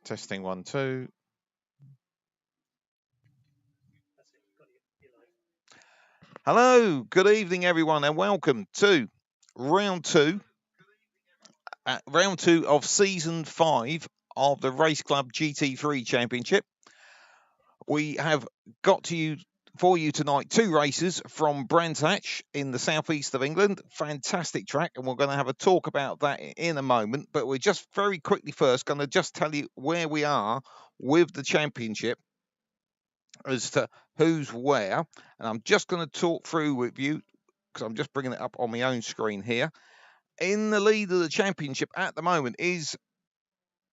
Testing 1, 2. Hello, good evening, everyone, and welcome to round two of season 5 of the Race Club GT3 Championship. We have got for you tonight 2 races from Brands Hatch in the southeast of England. Fantastic track, and we're going to have a talk about that in a moment. But we're just very quickly first going to just tell you where we are with the championship as to who's where. And I'm just going to talk through with you because I'm just bringing it up on my own screen here. In the lead of the championship at the moment is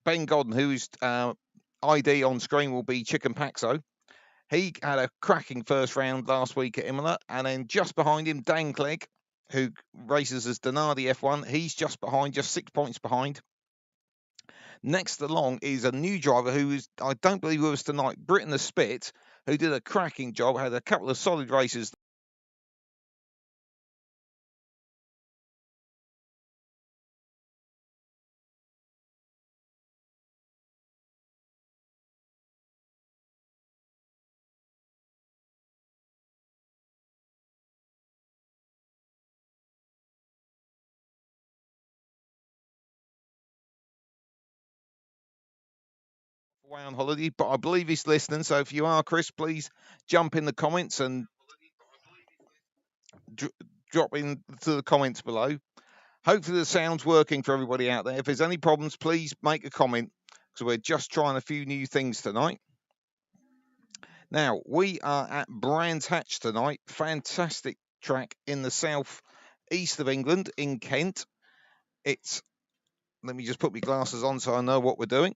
Ben Godden, whose ID on screen will be Chicken Paxo. He had a cracking first round last week at Imola, and then just behind him, Dan Clegg, who races as Donardi F1. He's just behind, just 6 points behind. Next along is a new driver who is, I don't believe with us tonight, Britain the Spit, who did a cracking job, had a couple of solid races. Away on holiday, but I believe he's listening. So if you are, Chris, please jump in the comments and drop into the comments below. Hopefully the sound's working for everybody out there. If there's any problems, please make a comment because we're just trying a few new things tonight. Now, we are at Brands Hatch tonight. Fantastic track in the south east of England in Kent. Let me just put my glasses on so I know what we're doing.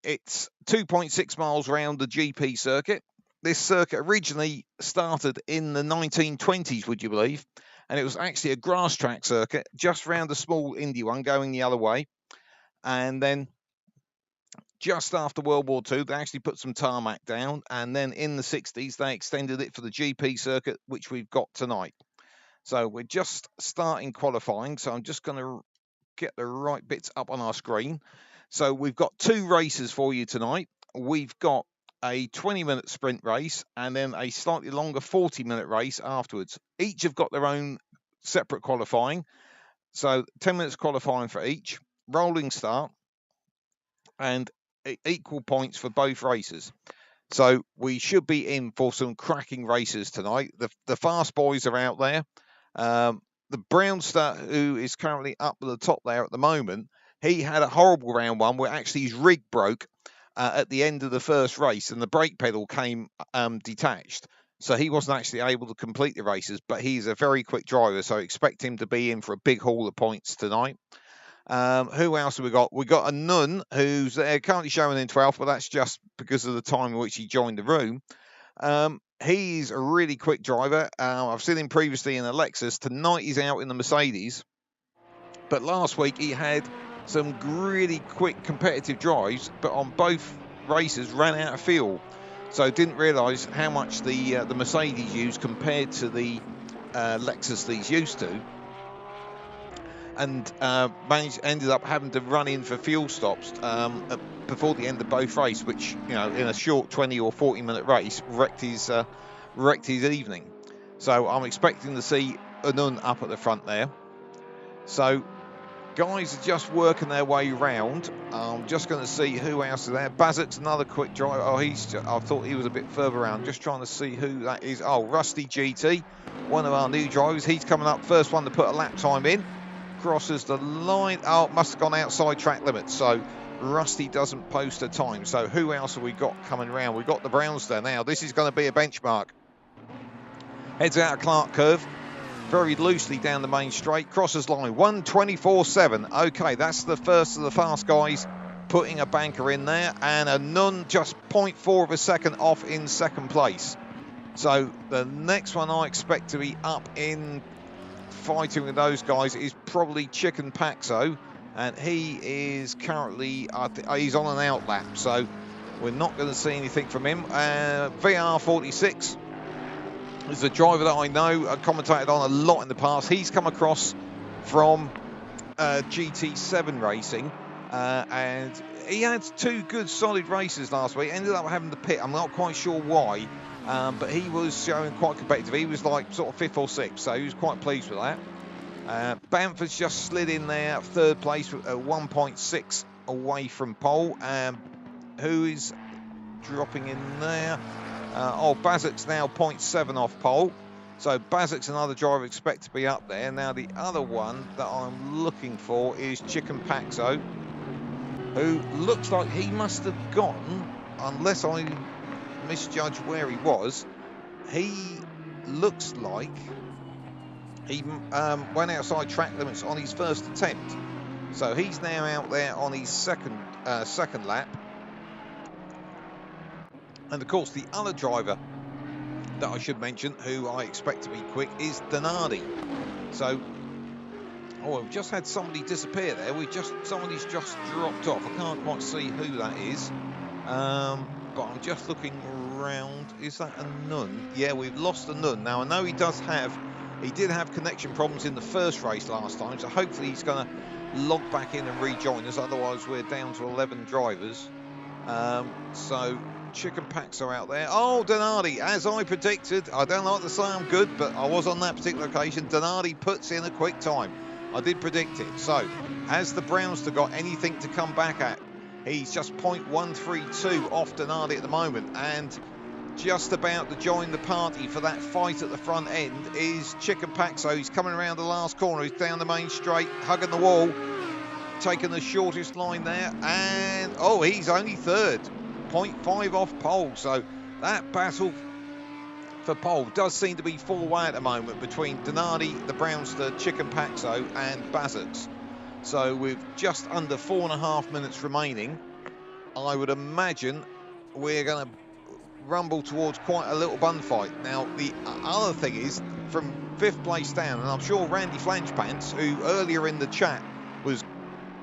It's 2.6 miles round the GP circuit. This circuit originally started in the 1920s, would you believe? And it was actually a grass track circuit just round a small Indy one going the other way. And then just after World War II, they actually put some tarmac down. And then in the 60s, they extended it for the GP circuit, which we've got tonight. So we're just starting qualifying. So I'm just going to get the right bits up on our screen. So we've got 2 races for you tonight. We've got a 20-minute sprint race and then a slightly longer 40-minute race afterwards. Each have got their own separate qualifying. So 10 minutes qualifying for each, rolling start, and equal points for both races. So we should be in for some cracking races tonight. The fast boys are out there. The Brownster, who is currently up at the top there at the moment, he had a horrible round one where actually his rig broke at the end of the first race and the brake pedal came detached. So he wasn't actually able to complete the races, but he's a very quick driver, so expect him to be in for a big haul of points tonight. Who else have we got? We've got a Nun who's currently showing in 12th, but that's just because of the time in which he joined the room. He's a really quick driver. I've seen him previously in a Lexus. Tonight he's out in the Mercedes. But last week he had some really quick competitive drives, but on both races ran out of fuel. So didn't realise how much the Mercedes used compared to the Lexus that he's used to. And ended up having to run in for fuel stops before the end of both races, which, you know, in a short 20 or 40-minute race, wrecked his evening. So I'm expecting to see Anun up at the front there. So guys are just working their way round. I'm just going to see who else is there. Bazzett's another quick driver. Oh, I thought he was a bit further around. Just trying to see who that is. Oh, Rusty GT, one of our new drivers. He's coming up, first one to put a lap time in. Crosses the line. Oh, must have gone outside track limits. So Rusty doesn't post a time. So who else have we got coming around? We've got the Brownster now. This is going to be a benchmark. Heads out of Clark Curve. Very loosely down the main straight. Crosses line 1:24.7. Okay, that's the first of the fast guys putting a banker in there. And a Nun just 0.4 of a second off in second place. So the next one I expect to be up in fighting with those guys is probably Chicken Paxo, and he is currently he's on an out lap, so we're not going to see anything from him. VR46 is a driver that I know, I commentated on a lot in the past. He's come across from GT7 racing. and he had 2 good solid races last week. Ended up having to pit. I'm not quite sure why, but he was showing quite competitive. He was like sort of 5th or 6th, so he was quite pleased with that. Bamford's just slid in there, 3rd place, 1.6 away from pole. Who is dropping in there? Bazek's now 0.7 off pole. So Bazek's another driver expect to be up there. Now the other one that I'm looking for is Chicken Paxo, who looks like he must have gone, unless I misjudged where he was, he looks like he went outside track limits on his 1st attempt. So he's now out there on his second lap. And of course, the other driver that I should mention, who I expect to be quick, is Donardi. So, we've just had somebody disappear there. Somebody's just dropped off. I can't quite see who that is. But I'm just looking around. Is that a nun? Yeah, we've lost a nun. Now, I know he did have connection problems in the first race last time, so hopefully he's going to log back in and rejoin us. Otherwise, we're down to 11 drivers. So Chicken Paxo out there. Oh, Donardi, as I predicted. I don't like to say I'm good, but I was on that particular occasion. Donardi puts in a quick time. I did predict it. So, has the Brownster got anything to come back at? He's just 0.132 off Donardi at the moment, and just about to join the party for that fight at the front end is Chicken Paxo. He's coming around the last corner. He's down the main straight, hugging the wall, taking the shortest line there, and he's only 3rd, 0.5 off pole. So that battle for pole does seem to be 4-way at the moment between Donardi, the Brownster, Chicken Paxo and Bazek's. So with just under 4.5 minutes remaining, I would imagine we're going to rumble towards quite a little bun fight. Now, the other thing is, from 5th place down, and I'm sure Randy Flangepants, who earlier in the chat was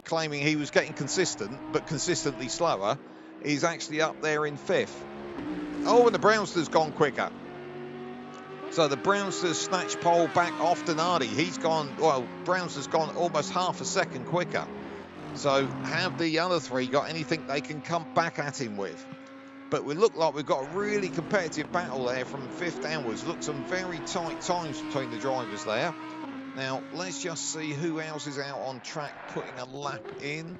claiming he was getting consistent, but consistently slower, is actually up there in 5th. Oh, and the Brownster's gone quicker. So the Brownster's snatched pole back off Donardi. He's gone, Brownster's gone almost half a second quicker. So have the other 3 got anything they can come back at him with? But we look like we've got a really competitive battle there from 5th downwards. Look, some very tight times between the drivers there. Now, let's just see who else is out on track putting a lap in.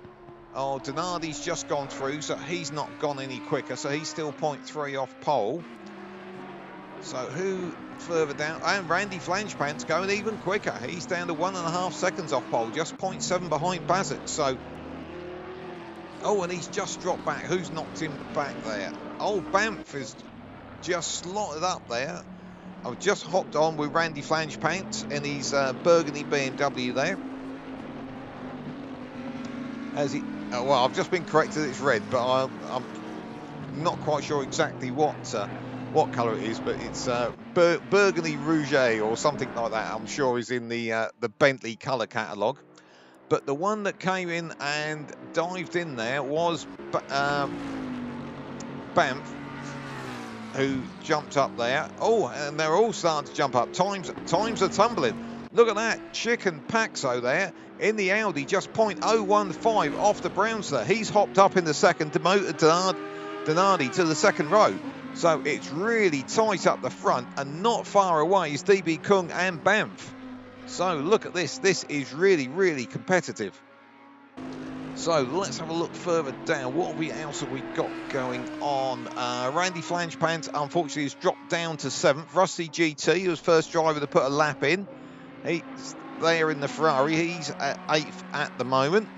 Oh, Donardi's just gone through, so he's not gone any quicker. So he's still 0.3 off pole. So who further down? And Randy Flangepants going even quicker. He's down to 1.5 seconds off pole, just 0.7 behind Bazek. So, and he's just dropped back. Who's knocked him back there? Oh, Banff is just slotted up there. I've just hopped on with Randy Flangepants in his burgundy BMW there. As he, I've just been corrected. It's red, but I'm not quite sure exactly what colour it is, but it's burgundy rouge or something like that. I'm sure is in the Bentley colour catalogue. But the one that came in and dived in there was Banff, who jumped up there. Oh, and they're all starting to jump up. Times are tumbling. Look at that. Chicken Paxo there in the Audi, just 0.015 off the Brownster. He's hopped up in the second, demoted Donardi to the second row. So it's really tight up the front, and not far away is DB Kung and Banff. So look at this. This is really, really competitive. So let's have a look further down. What else have we got going on? Randy Flangepants, unfortunately, has dropped down to 7th. Rusty GT, who was first driver to put a lap in. He's there in the Ferrari. He's at 8th at the moment.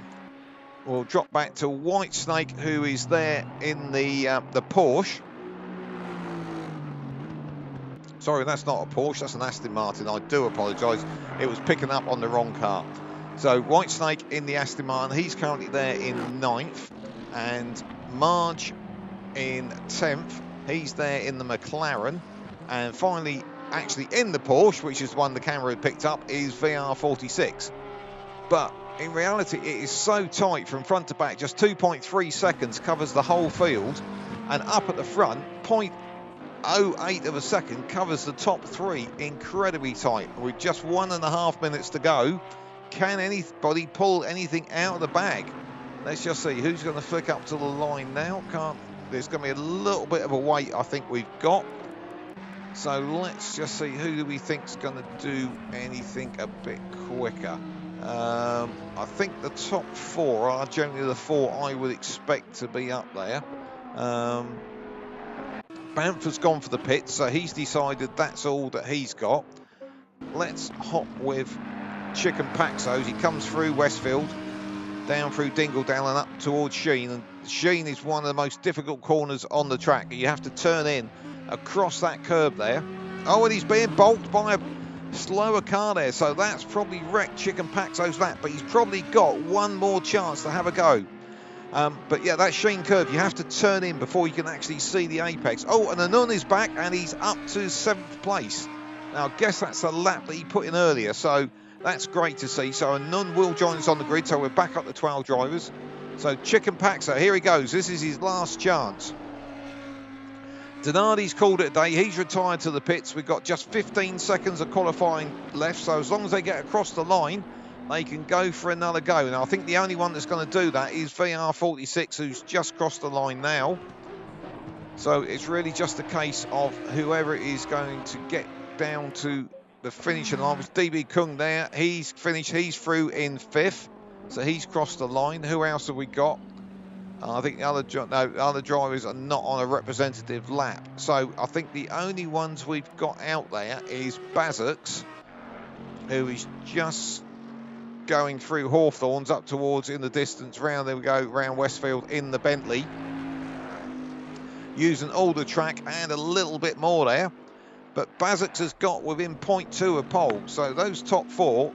We'll drop back to White Snake, who is there in the Porsche. Sorry, that's not a Porsche, that's an Aston Martin. I do apologise. It was picking up on the wrong car. So White Snake in the Aston Martin, he's currently there in 9th. And Marge in 10th, he's there in the McLaren. And finally, actually in the Porsche, which is the one the camera had picked up, is VR46. But in reality, it is so tight from front to back, just 2.3 seconds covers the whole field. And up at the front, 0.08 of a second covers the top 3, incredibly tight. With just 1.5 minutes to go, can anybody pull anything out of the bag? Let's just see who's going to flick up to the line now. There's going to be a little bit of a wait, I think we've got. So let's just see who do we think's going to do anything a bit quicker. I think the top 4 are generally the 4 I would expect to be up there. Bamford's gone for the pits, so he's decided that's all that he's got. Let's hop with Chicken Paxos. He comes through Westfield, down through Dingledale and up towards Sheen. And Sheen is one of the most difficult corners on the track. You have to turn in across that curb there. Oh, and he's being balked by a slower car there, so that's probably wrecked Chicken Paxos that, but he's probably got one more chance to have a go. But yeah, that Sheen curve, you have to turn in before you can actually see the apex. Oh, and Anun is back, and he's up to 7th place. Now, I guess that's a lap that he put in earlier, so that's great to see. So Anun will join us on the grid, so we're back up to 12 drivers. So Chicken Paxo, here he goes. This is his last chance. Donardi's called it a day. He's retired to the pits. We've got just 15 seconds of qualifying left, so as long as they get across the line, they can go for another go. Now, I think the only one that's going to do that is VR46, who's just crossed the line now. So it's really just a case of whoever is going to get down to the finishing line. With DB Kung there, he's finished. He's through in 5th, so he's crossed the line. Who else have we got? I think the other drivers are not on a representative lap. So I think the only ones we've got out there is Bazux, who is just going through Hawthorns up towards in the distance round. There we go, round Westfield in the Bentley, using all the track and a little bit more there. But Bazux has got within 0.2 of pole. So those top 4,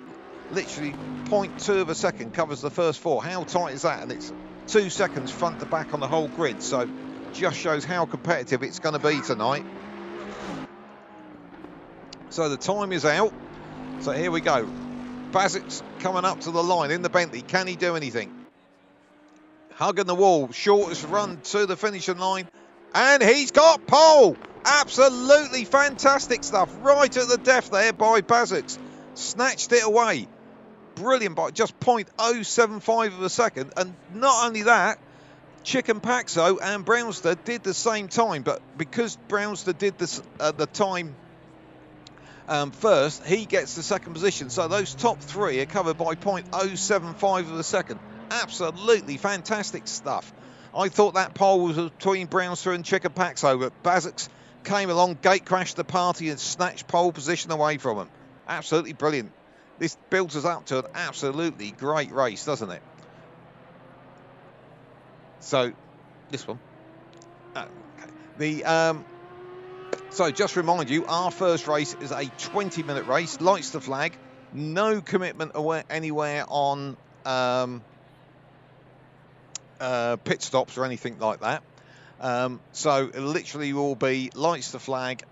literally 0.2 of a second covers the first 4. How tight is that? And it's 2 seconds front to back on the whole grid. So just shows how competitive it's going to be tonight. So the time is out. So here we go. Bazux coming up to the line in the Bentley. Can he do anything? Hugging the wall. Shortest run to the finishing line. And he's got pole. Absolutely fantastic stuff. Right at the death there by Bazux. Snatched it away. Brilliant by just 0.075 of a second. And not only that, Chicken Paxo and Brownster did the same time. But because Brownster did this at the time first, he gets the second position. So those top 3 are covered by 0.075 of a second. Absolutely fantastic stuff. I thought that pole was between Brownster and Chicken Paxo, but Bazux came along, gate crashed the party and snatched pole position away from him. Absolutely brilliant. This builds us up to an absolutely great race, doesn't it? So, this one. Oh, okay. So just remind you, our first race is a 20-minute race, lights the flag, no commitment anywhere on pit stops or anything like that. So it literally will be lights the flag,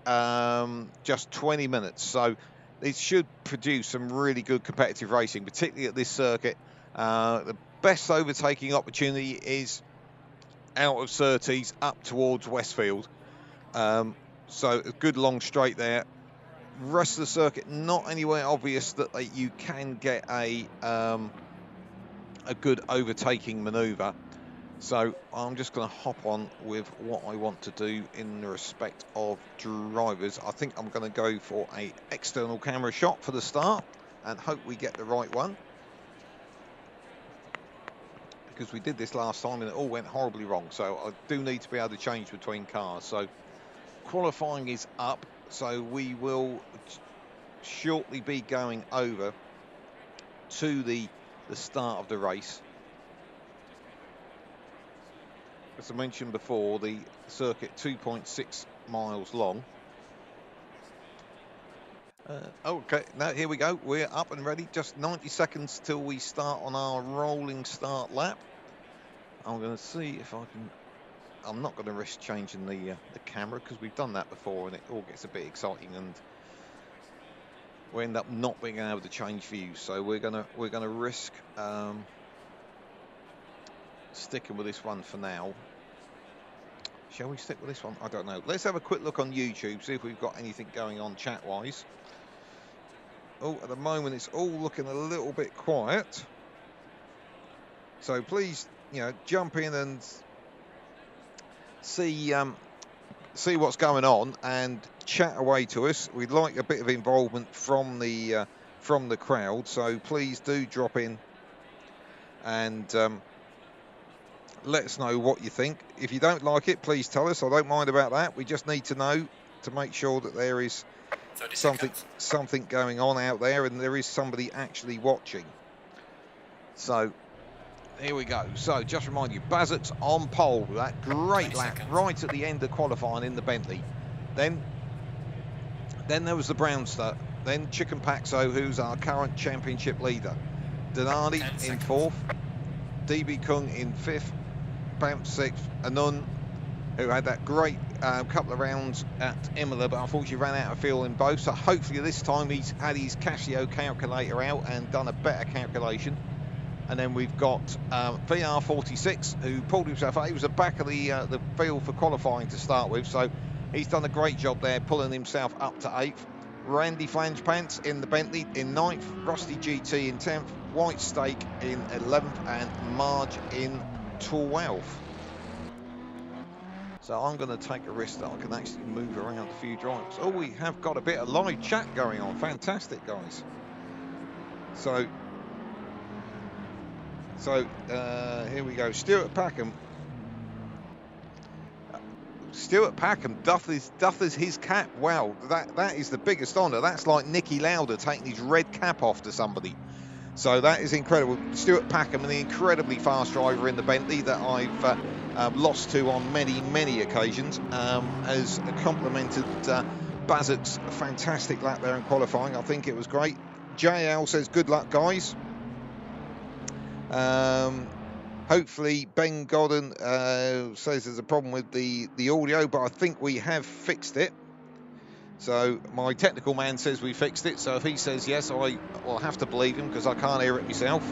just 20 minutes. So it should produce some really good competitive racing, particularly at this circuit. The best overtaking opportunity is out of Surtees up towards Westfield. So a good long straight there. Rest of the circuit, not anywhere obvious that you can get a good overtaking manoeuvre. So I'm just going to hop on with what I want to do in the respect of drivers. I think I'm going to go for an external camera shot for the start and hope we get the right one, because we did this last time and it all went horribly wrong. So I do need to be able to change between cars. So qualifying is up, so we will shortly be going over to the start of the race. As I mentioned before, the circuit 2.6 miles long. Okay, now here we go. We're up and ready. Just 90 seconds till we start on our rolling start lap. I'm going to see if I can. I'm not going to risk changing the camera, because we've done that before and it all gets a bit exciting and we end up not being able to change views. So we're gonna risk sticking with this one for now. Shall we stick with this one? I don't know. Let's have a quick look on YouTube, see if we've got anything going on chat-wise. Oh, at the moment it's all looking a little bit quiet. So please jump in and see what's going on and chat away to us. We'd like a bit of involvement from the crowd, so please do drop in and let us know what you think. If you don't like it, please tell us. I don't mind about that. We just need to know to make sure that there is something going on out there and there is somebody actually watching. So here we go. So just remind you, Bazzock's on pole with that great lap right at the end of qualifying in the Bentley. Then there was the Brownster. Then Chicken Paxo, who's our current championship leader. Denardi in 4th. DB Kung in 5th. Bamp 6th. Anun, who had that great couple of rounds at Imola, but unfortunately ran out of fuel in both. So hopefully this time he's had his Casio calculator out and done a better calculation. And then we've got VR46, who pulled himself out. He was the back of the field for qualifying to start with, so he's done a great job there, pulling himself up to 8th. Randy Flangepants in the Bentley in 9th. Rusty GT in 10th. White Steak in 11th. And Marge in 12th. So I'm going to take a risk that I can actually move around a few drivers. Oh, we have got a bit of live chat going on. Fantastic, guys. So here we go. Stuart Packham doth his cap. Wow, that is the biggest honour. That's like Nicky Lauda taking his red cap off to somebody. So that is incredible. Stuart Packham, an incredibly fast driver in the Bentley that I've lost to on many occasions, has complimented Bazzock's fantastic lap there in qualifying. I think it was great. JL says good luck, guys. Hopefully Ben Godden says there's a problem with the audio, but I think we have fixed it. So my technical man says we fixed it, so if he says yes, I will have to believe him because I can't hear it myself.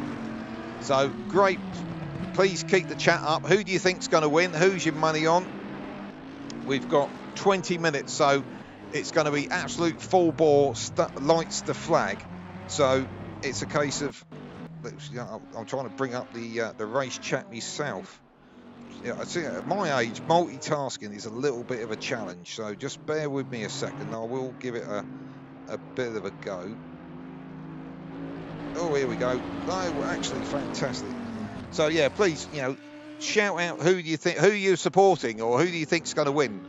So great. Please keep the chat up. Who do you think's going to win? Who's your money on? We've got 20 minutes, so it's going to be absolute full bore, lights the flag. So it's a case of, I'm trying to bring up the race chat myself. Yeah, I see at my age, multitasking is a little bit of a challenge. So just bear with me a second. I will give it a bit of a go. Oh, here we go. Oh, actually fantastic. So yeah, please, shout out who you're supporting or who do you think's going to win.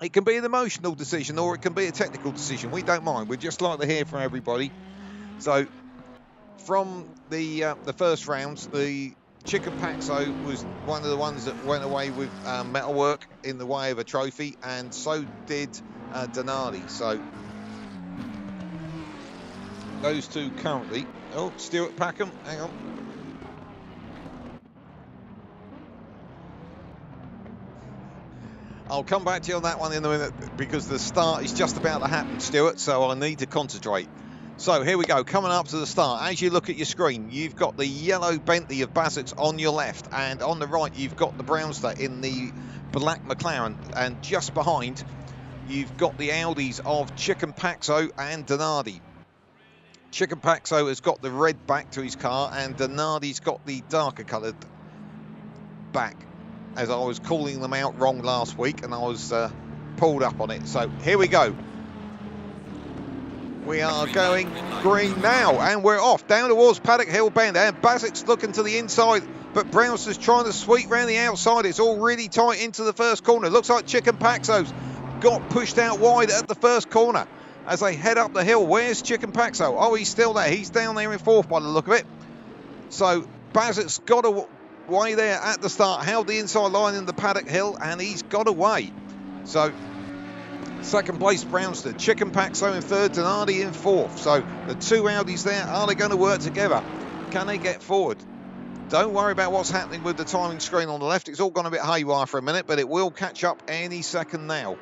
It can be an emotional decision or it can be a technical decision. We don't mind. We'd just like to hear from everybody. So from the first rounds, the Chicken Paxo was one of the ones that went away with metalwork in the way of a trophy, and so did Denardi. So those two currently. Oh, Stuart Packham, hang on. I'll come back to you on that one in a minute because the start is just about to happen, Stuart, so I need to concentrate. So here we go, coming up to the start. As you look at your screen, you've got the yellow Bentley of Bazzock's on your left, and on the right you've got the Brownster in the black McLaren, and just behind you've got the Audis of Chicken Paxo and Denardi. Chicken Paxo has got the red back to his car, and Denardi's got the darker coloured back, as I was calling them out wrong last week and I was pulled up on it. So here we go. We are going green now, and we're off down towards Paddock Hill Bend, and Bazzock's looking to the inside, but Brownster's trying to sweep round the outside. It's all really tight into the first corner. Looks like Chicken Paxo's got pushed out wide at the first corner as they head up the hill. Where's Chicken Paxo? Oh, he's still there. He's down there in 4th by the look of it. So Bazzock's got away there at the start, held the inside line in the Paddock Hill, and he's got away. So second place Brownster, Chicken Paxo in 3rd, Denardi in 4th. So the two Audis there, are they going to work together? Can they get forward? Don't worry about what's happening with the timing screen on the left. It's all gone a bit haywire for a minute, but it will catch up any second now.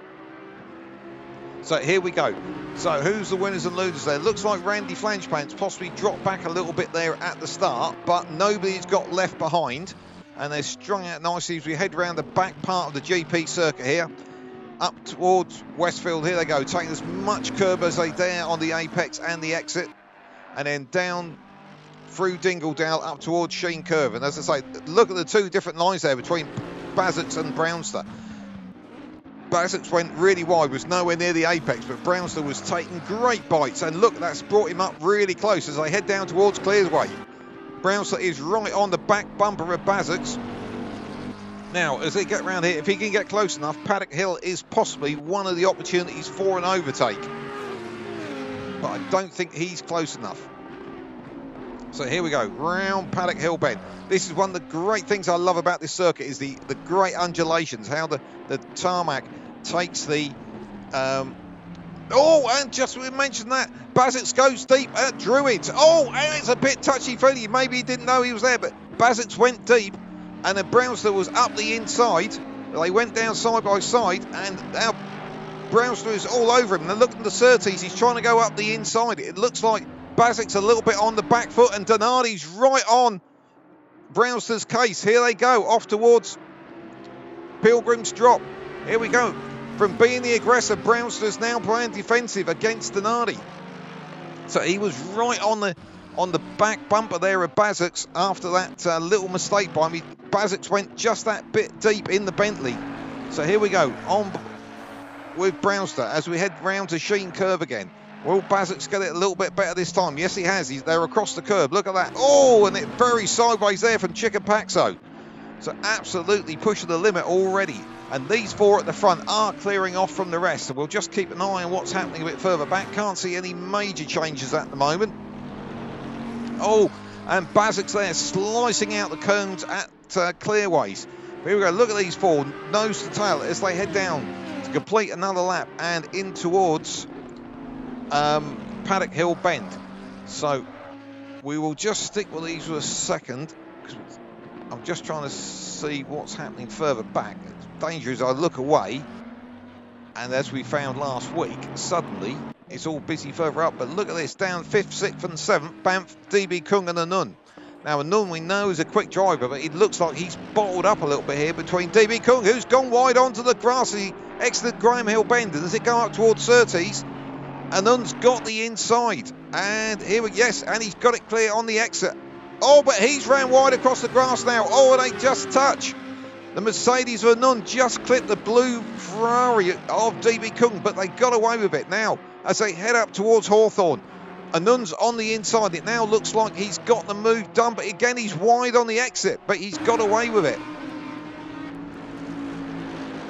So here we go. So who's the winners and losers there? Looks like Randy Flangepants possibly dropped back a little bit there at the start, but nobody's got left behind, and they're strung out nicely as we head around the back part of the GP circuit here. Up towards Westfield, here they go, taking as much curb as they dare on the apex and the exit, and then down through Dingledale up towards Sheen Curve. And as I say, look at the two different lines there between Bassett and Brownster. Bassett went really wide, was nowhere near the apex, but Brownster was taking great bites. And look, that's brought him up really close as they head down towards Clearsway. Brownster is right on the back bumper of Bassett's. Now, as they get around here, if he can get close enough, Paddock Hill is possibly one of the opportunities for an overtake. But I don't think he's close enough. So here we go, round Paddock Hill Bend. This is one of the great things I love about this circuit is the great undulations, how the tarmac takes the... oh, and just we mentioned that, Bassett's goes deep at Druids. Oh, and it's a bit touchy-feely. Maybe he didn't know he was there, but Bassett's went deep, and then Brownster was up the inside. They went down side by side, and now Brownster is all over him. And look at the Surtees, he's trying to go up the inside. It looks like Bassett's a little bit on the back foot, and Donardi's right on Brownster's case. Here they go, off towards Pilgrim's Drop. Here we go. From being the aggressor, Brownster's now playing defensive against Donardi. So he was right on the back bumper there of Bassett's after that little mistake by me. Bassett's went just that bit deep in the Bentley. So here we go, on with Brownster as we head round to Sheen Curve again. Will Bassett's get it a little bit better this time? Yes, he has. They're across the curb. Look at that. Oh, and it very sideways there from Chicken-Paxo. So absolutely pushing the limit already. And these four at the front are clearing off from the rest. So we'll just keep an eye on what's happening a bit further back. Can't see any major changes at the moment. Oh, and Bassett's there slicing out the cones at Clearways. Here we go. Look at these four, nose to tail, as they head down to complete another lap and in towards Paddock Hill Bend. So we will just stick with these for a second, because I'm just trying to see what's happening further back. The danger is I look away, and as we found last week, suddenly it's all busy further up. But look at this, down 5th, 6th and 7th, Banff, DB Kung and Anun. Now Anun we know is a quick driver, but it looks like he's bottled up a little bit here between DB Kung, who's gone wide onto the grassy excellent Graham Hill Bend. And as it go up towards Surtees, Anun's got the inside, and here we yes, and he's got it clear on the exit. Oh, but he's ran wide across the grass now. Oh, and they just touch. The Mercedes of Anun just clipped the blue Ferrari of DB Kung, but they got away with it. Now, as they head up towards Hawthorne, Anun's on the inside. It now looks like he's got the move done, but again, he's wide on the exit, but he's got away with it.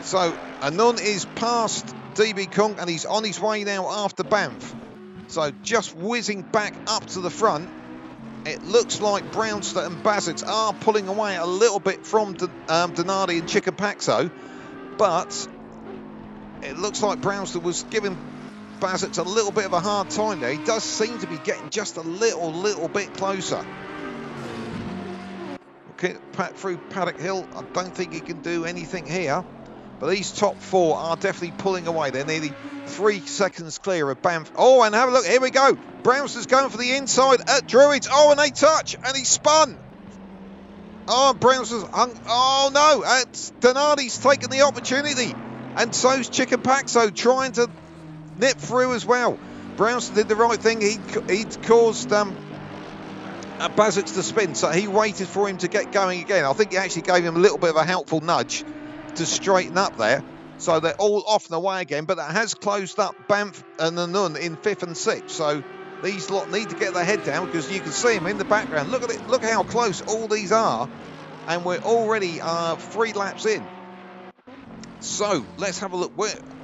So, Anun is past DB Kung, and he's on his way now after Banff. So, just whizzing back up to the front. It looks like Brownster and Bassett are pulling away a little bit from Donardi and Chicken-Paxo, but it looks like Brownster was giving Bassett a little bit of a hard time there. He does seem to be getting just a little bit closer. Okay, through Paddock Hill, I don't think he can do anything here, but these top four are definitely pulling away. They're nearly 3 seconds clear of Banff. Oh, and have a look, here we go. Brownster's going for the inside at Druids. Oh, and they touch, and he spun. Oh, Brownster's hung. Oh, no, Donardi's taken the opportunity, and so's Chicken-Paxo trying to nip through as well. Brownster did the right thing. He'd caused Bassett to spin, so he waited for him to get going again. I think he actually gave him a little bit of a helpful nudge to straighten up there. So they're all off and away again, but that has closed up Banff and Anun in 5th and 6th. So these lot need to get their head down, because you can see them in the background. Look at it, look how close all these are, and we're already 3 laps in. So let's have a look.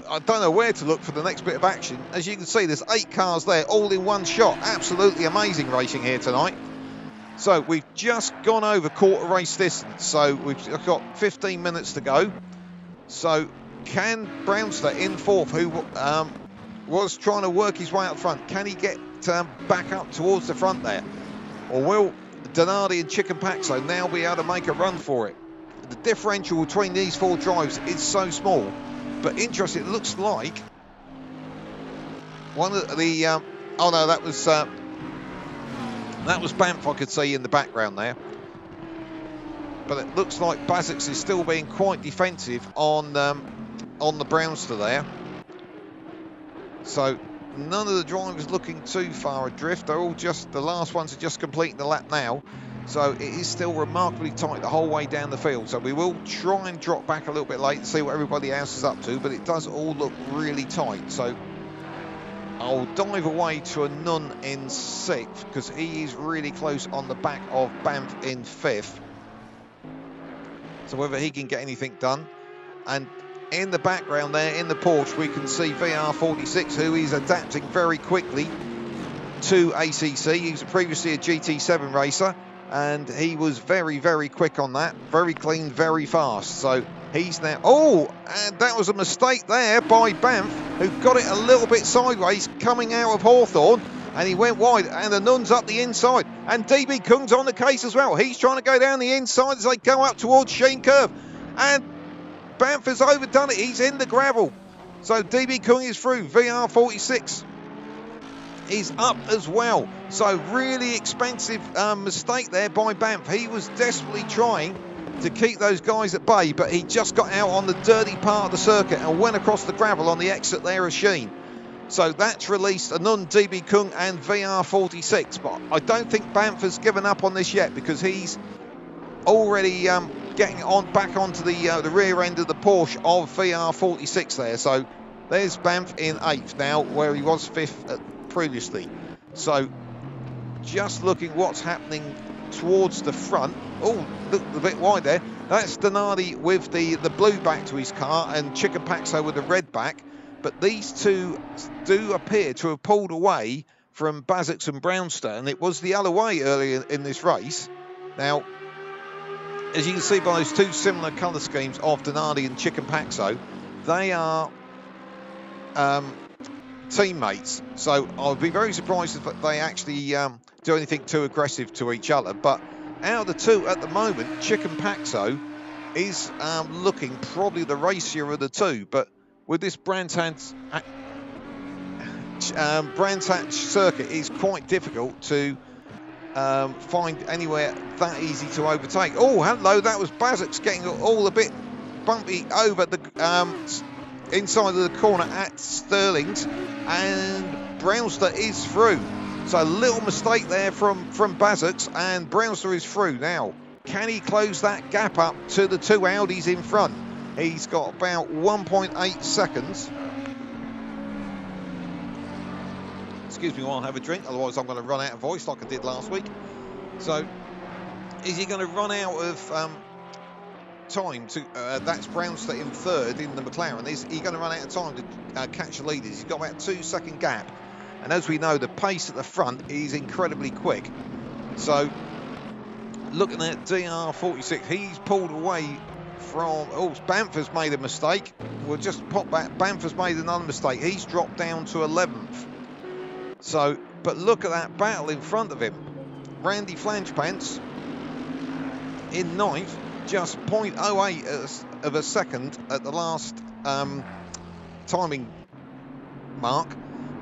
I don't know where to look for the next bit of action. As you can see, there's 8 cars there, all in one shot. Absolutely amazing racing here tonight. So we've just gone over quarter race distance, so we've got 15 minutes to go. So can Brownster in 4th, who was trying to work his way up front, can he get back up towards the front there? Or will Donardi and Chicken-Paxo now be able to make a run for it? The differential between these 4 drives is so small, but interesting, it looks like one of the oh no, that was Banff I could see in the background there. But it looks like Bassett is still being quite defensive on the Brownster there. So none of the drivers looking too far adrift. They're all just, the last ones are just completing the lap now. So it is still remarkably tight the whole way down the field. So we will try and drop back a little bit late and see what everybody else is up to, but it does all look really tight. So I'll dive away to a Nun in 6th because he is really close on the back of Banff in 5th. So whether he can get anything done. And in the background there, in the Porsche, we can see VR46, who is adapting very quickly to ACC. He was previously a GT7 racer, and he was very, very quick on that. Very clean, very fast. So he's now... Oh, and that was a mistake there by Banff, who got it a little bit sideways coming out of Hawthorn, and he went wide, and the Nun's up the inside. And DB Kung's on the case as well. He's trying to go down the inside as they go up towards Sheen Curve. And Banff has overdone it. He's in the gravel. So DB Kung is through. VR46 is up as well. So really expensive mistake there by Banff. He was desperately trying to keep those guys at bay, but he just got out on the dirty part of the circuit and went across the gravel on the exit there of Sheen. So that's released Anun, DB Kung and VR46. But I don't think Banff has given up on this yet, because he's already getting on back onto the rear end of the Porsche of VR46 there. So there's Banff in 8th now, where he was 5th previously. So just looking what's happening towards the front. Oh, look a bit wide there. That's Donardi with the blue back to his car and Chicken-Paxo with the red back. But these two do appear to have pulled away from Bazix and Brownster, and it was the other way earlier in this race. Now, as you can see by those two similar colour schemes of Donardi and Chicken-Paxo, they are teammates. So I'd be very surprised if they actually do anything too aggressive to each other. But out of the two at the moment, Chicken-Paxo is looking probably the racier of the two. But with this Brands Hatch circuit, is quite difficult to find anywhere that easy to overtake. Oh, hello, that was Bazix getting all a bit bumpy over the inside of the corner at Sterling's, and Brownster is through. So a little mistake there from Bazix, and Brownster is through. Now, can he close that gap up to the two Audis in front? He's got about 1.8 seconds. Excuse me while I have a drink, otherwise I'm going to run out of voice like I did last week. So, is he going to run out of time to... that's Brownster in 3rd in the McLaren. Is he going to run out of time to catch the leaders? He's got about a 2-second gap. And as we know, the pace at the front is incredibly quick. So, looking at DR46, he's pulled away from... Oh, Banff has made a mistake. We'll just pop back. Banff has made another mistake. He's dropped down to 11th. So, but look at that battle in front of him. Randy Flangepants in 9th, just 0.08 of a second at the last timing mark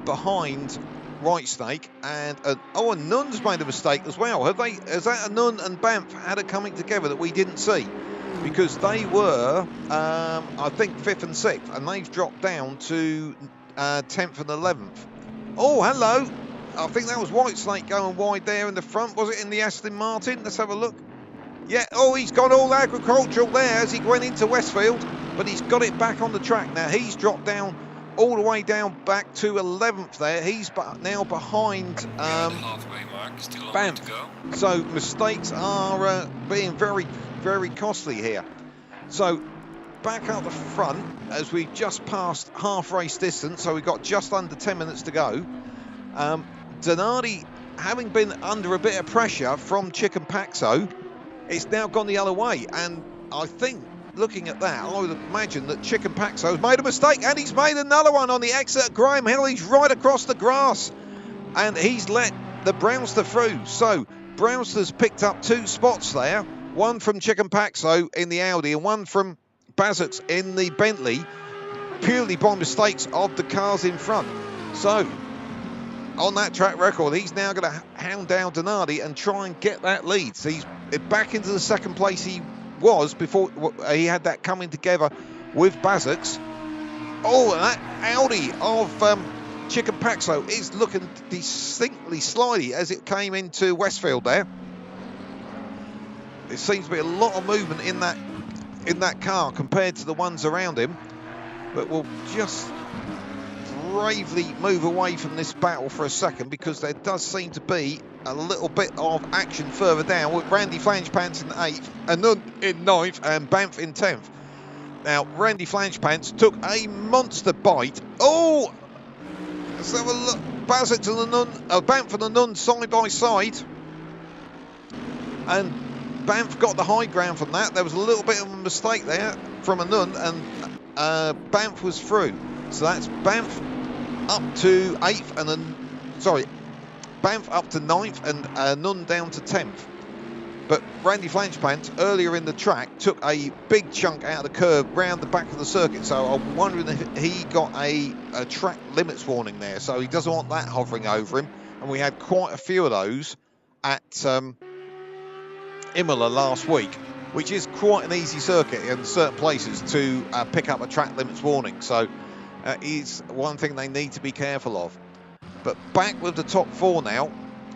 behind Whitesnake. And and Nunn's made a mistake as well. Has that Nun and Banff had a coming together that we didn't see? Because they were, I think, 5th and 6th, and they've dropped down to 10th and 11th. Oh, hello. I think that was Whitesnake going wide there in the front. Was it in the Aston Martin? Let's have a look. Yeah, oh, he's gone all agricultural there as he went into Westfield, but he's got it back on the track. Now, he's dropped down all the way down back to 11th there. He's now behind halfway mark, still a long way to go. So mistakes are being very, very costly here. So back out the front as we've just passed half race distance, so we've got just under 10 minutes to go. Donardi, having been under a bit of pressure from Chicken-Paxo, it's now gone the other way, and I think looking at that, I would imagine that Chicken-Paxo has made a mistake, and he's made another one on the exit at Graham Hill. He's right across the grass, and he's let the Brownster through. So Brownster's picked up 2 spots there, one from Chicken-Paxo in the Audi and one from Bazix in the Bentley, purely by mistakes of the cars in front. So on that track record, he's now going to hound down Donardi and try and get that lead. So he's back into the 2nd place he was before he had that coming together with Bazix. Oh, and that Audi of Chicken Paxo is looking distinctly slidey as it came into Westfield there. There seems to be a lot of movement in that car compared to the ones around him. But we'll just bravely move away from this battle for a second, because there does seem to be a little bit of action further down with Randy Flangepants in 8th, Anund in 9th and Banff in 10th. Now, Randy Flangepants took a monster bite. Oh! Let's have a look. Banff and Anund side by side. And Banff got the high ground from that. There was a little bit of a mistake there from Anund, and Banff was through. So that's Banff up to 8th, and then, sorry, Banff up to 9th and Anund down to 10th. But Randy Flangepants earlier in the track took a big chunk out of the curb round the back of the circuit, so I'm wondering if he got a track limits warning there, so he doesn't want that hovering over him. And we had quite a few of those at Imola last week, which is quite an easy circuit in certain places to pick up a track limits warning, so is one thing they need to be careful of. But back with the top 4 now.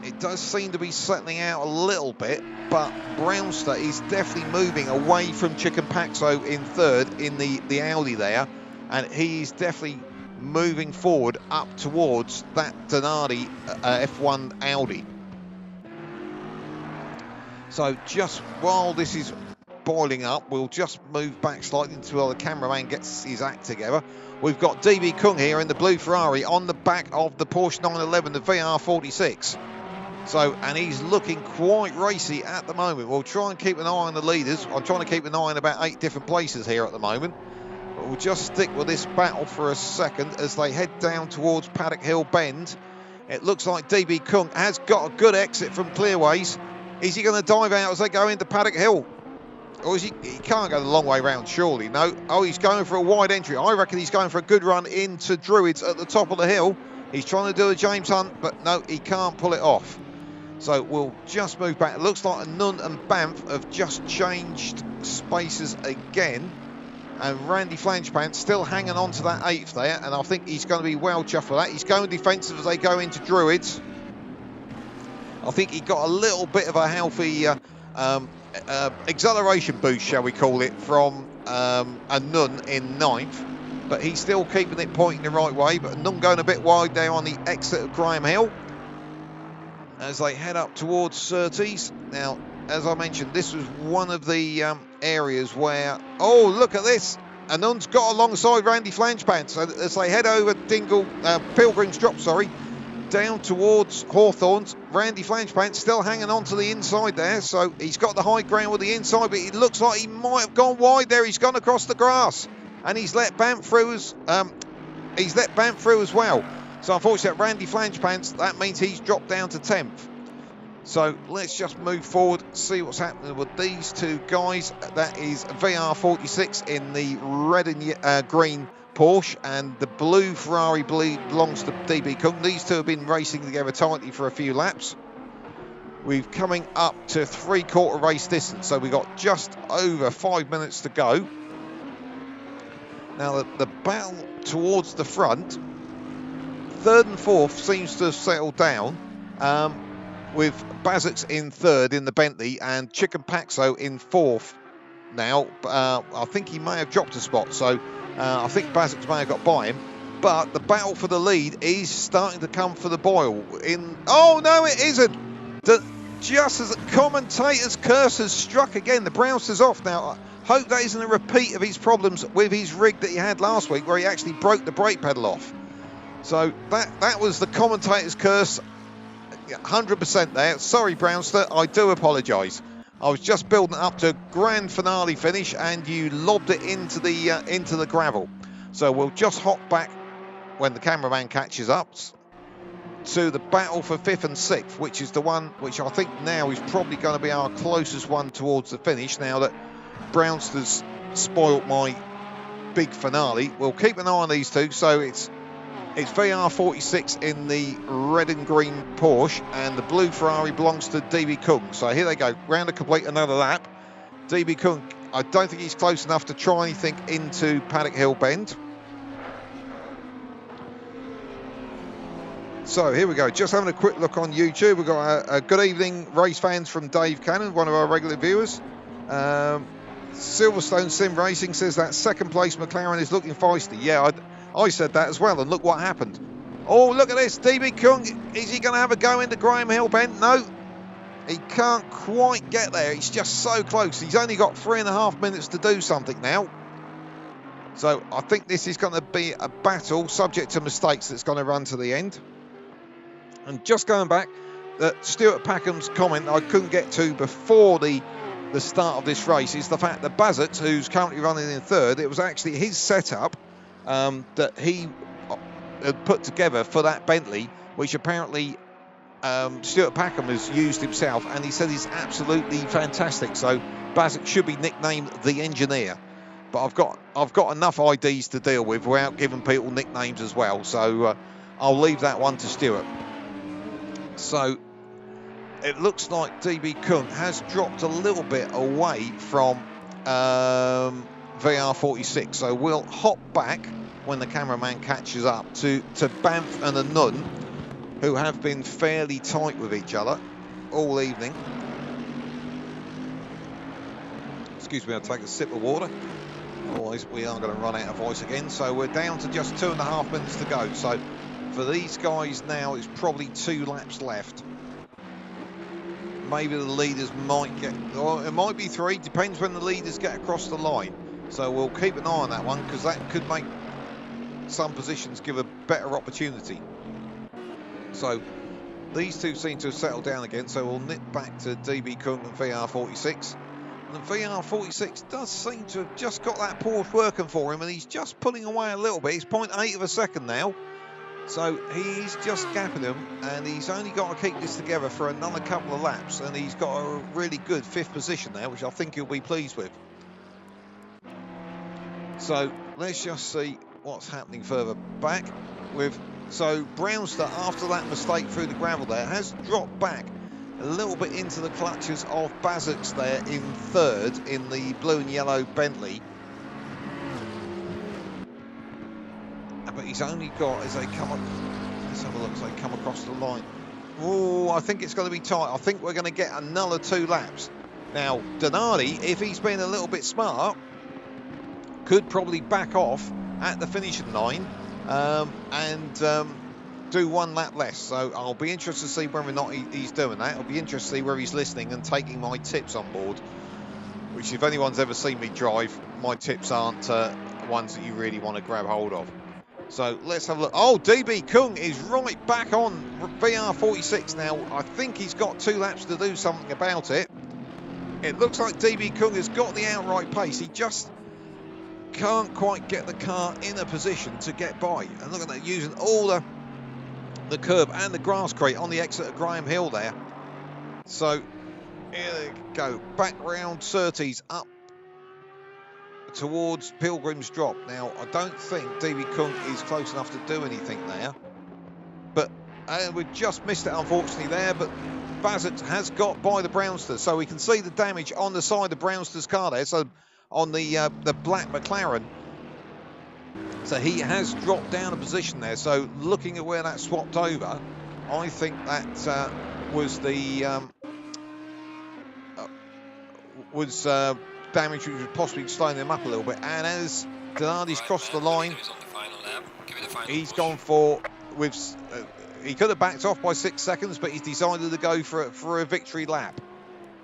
It does seem to be settling out a little bit, but Brownster is definitely moving away from Chicken Paxo in 3rd in the Audi there, and he's definitely moving forward up towards that Donati F1 Audi. So just while this is boiling up, we'll just move back slightly until the cameraman gets his act together. We've got DB Kung here in the blue Ferrari on the back of the Porsche 911, the VR46. So, and he's looking quite racy at the moment. We'll try and keep an eye on the leaders. I'm trying to keep an eye on about 8 different places here at the moment. But we'll just stick with this battle for a second as they head down towards Paddock Hill Bend. It looks like DB Kung has got a good exit from Clearways. Is he going to dive out as they go into Paddock Hill? Or is he can't go the long way round, surely. No. Oh, he's going for a wide entry. I reckon he's going for a good run into Druids at the top of the hill. He's trying to do a James Hunt, but no, he can't pull it off. So we'll just move back. It looks like Anund and Banff have just changed spaces again. And Randy Flangepants still hanging on to that 8th there. And I think he's going to be well chuffed with that. He's going defensive as they go into Druids. I think he got a little bit of a healthy acceleration boost, shall we call it, from Anund in 9th. But he's still keeping it pointing the right way. But Anund going a bit wide there on the exit of Graham Hill as they head up towards Surtees. Now, as I mentioned, this was one of the areas where, oh, look at this. Anund's got alongside Randy Flangepants as they head over Pilgrim's Drop, down towards Hawthorns. Randy Flangepants still hanging on to the inside there, so he's got the high ground with the inside, but it looks like he might have gone wide there. He's gone across the grass, and he's let Banff through as well. So unfortunately, Randy Flangepants, that means he's dropped down to 10th. So let's just move forward, see what's happening with these two guys. That is VR46 in the red and green Porsche, and the blue Ferrari belongs to DB Kung. These two have been racing together tightly for a few laps. We're coming up to 3/4 race distance, so we've got just over 5 minutes to go. Now the battle towards the front, 3rd and 4th seems to have settled down, with Bazix in 3rd in the Bentley and Chicken Paxo in 4th now. I think he may have dropped a spot, so I think Bazix may have got by him. But the battle for the lead is starting to come for the Boyle. Oh no, it isn't! Just as the commentator's curse has struck again, the Brownster's off now. I hope that isn't a repeat of his problems with his rig that he had last week, where he actually broke the brake pedal off. So that was the commentator's curse, 100% there. Sorry, Brownster, I do apologise. I was just building it up to a grand finale finish, and you lobbed it into the gravel. So we'll just hop back when the cameraman catches up to the battle for 5th and 6th, which is the one which I think now is probably going to be our closest one towards the finish. Now that Brownster's spoilt my big finale, we'll keep an eye on these two. So it's VR46 in the red and green Porsche, and the blue Ferrari belongs to DB Kung. So here they go, round to complete another lap. DB Kung, I don't think he's close enough to try anything into Paddock Hill Bend. So here we go, just having a quick look on YouTube. We've got a good evening, race fans, from Dave Cannon, one of our regular viewers. Silverstone Sim Racing says that second place McLaren is looking feisty. Yeah, I said that as well, and look what happened. Oh, look at this, DB Kung, is he going to have a go into Graham Hill bend? No, he can't quite get there. He's just so close. He's only got 3.5 minutes to do something now. So I think this is going to be a battle subject to mistakes that's going to run to the end. And just going back, Stuart Packham's comment I couldn't get to before the start of this race is the fact that Bazert, who's currently running in third, it was actually his setup that he had put together for that Bentley, which apparently Stuart Packham has used himself, and he said he's absolutely fantastic. So Bazert should be nicknamed the Engineer. But I've got enough IDs to deal with without giving people nicknames as well. So I'll leave that one to Stuart. So it looks like DB Kung has dropped a little bit away from VR46. So we'll hop back when the cameraman catches up to Banff and Anun, who have been fairly tight with each other all evening. Excuse me, I'll take a sip of water. Otherwise we are going to run out of voice again. So we're down to just 2.5 minutes to go. So for these guys now, it's probably 2 laps left. Maybe the leaders might get, or it might be 3, depends when the leaders get across the line. So we'll keep an eye on that one, because that could make some positions give a better opportunity. So these two seem to have settled down again, so we'll nip back to DB Kung and VR46. And VR46 does seem to have just got that Porsche working for him, and he's just pulling away a little bit. He's 0.8 of a second now. So he's just gapping him, and he's only got to keep this together for another couple of laps, and he's got a really good 5th position there, which I think he'll be pleased with. So let's just see what's happening further back with. So Brownster, after that mistake through the gravel there, has dropped back a little bit into the clutches of Bazert there in third in the blue and yellow Bentley. But he's only got, as they come up, let's have a look, as they come across the line. Oh, I think it's going to be tight. I think we're going to get another 2 laps. Now, Donardi, if he's been a little bit smart, could probably back off at the finishing line and do 1 lap less. So I'll be interested to see whether or not he's doing that. I'll be interested to see whether he's listening and taking my tips on board, which, if anyone's ever seen me drive, my tips aren't ones that you really want to grab hold of. So let's have a look. Oh, DB Kung is right back on VR46 now. I think he's got 2 laps to do something about it. It looks like DB Kung has got the outright pace. He just can't quite get the car in a position to get by. And look at that, using all the curb and the grass crate on the exit of Graham Hill there. So here they go, back round Surtees up towards Pilgrim's Drop. Now, I don't think DB Kung is close enough to do anything there, but we just missed it unfortunately there. But Bazert has got by the Brownster, so we can see the damage on the side of Brownster's car there, so on the black McLaren. So he has dropped down a position there. So looking at where that swapped over, I think that was the damage which was possibly slowing them up a little bit. And as Donardi's crossed the line, he's gone for, he could have backed off by 6 seconds, but he's decided to go for a victory lap.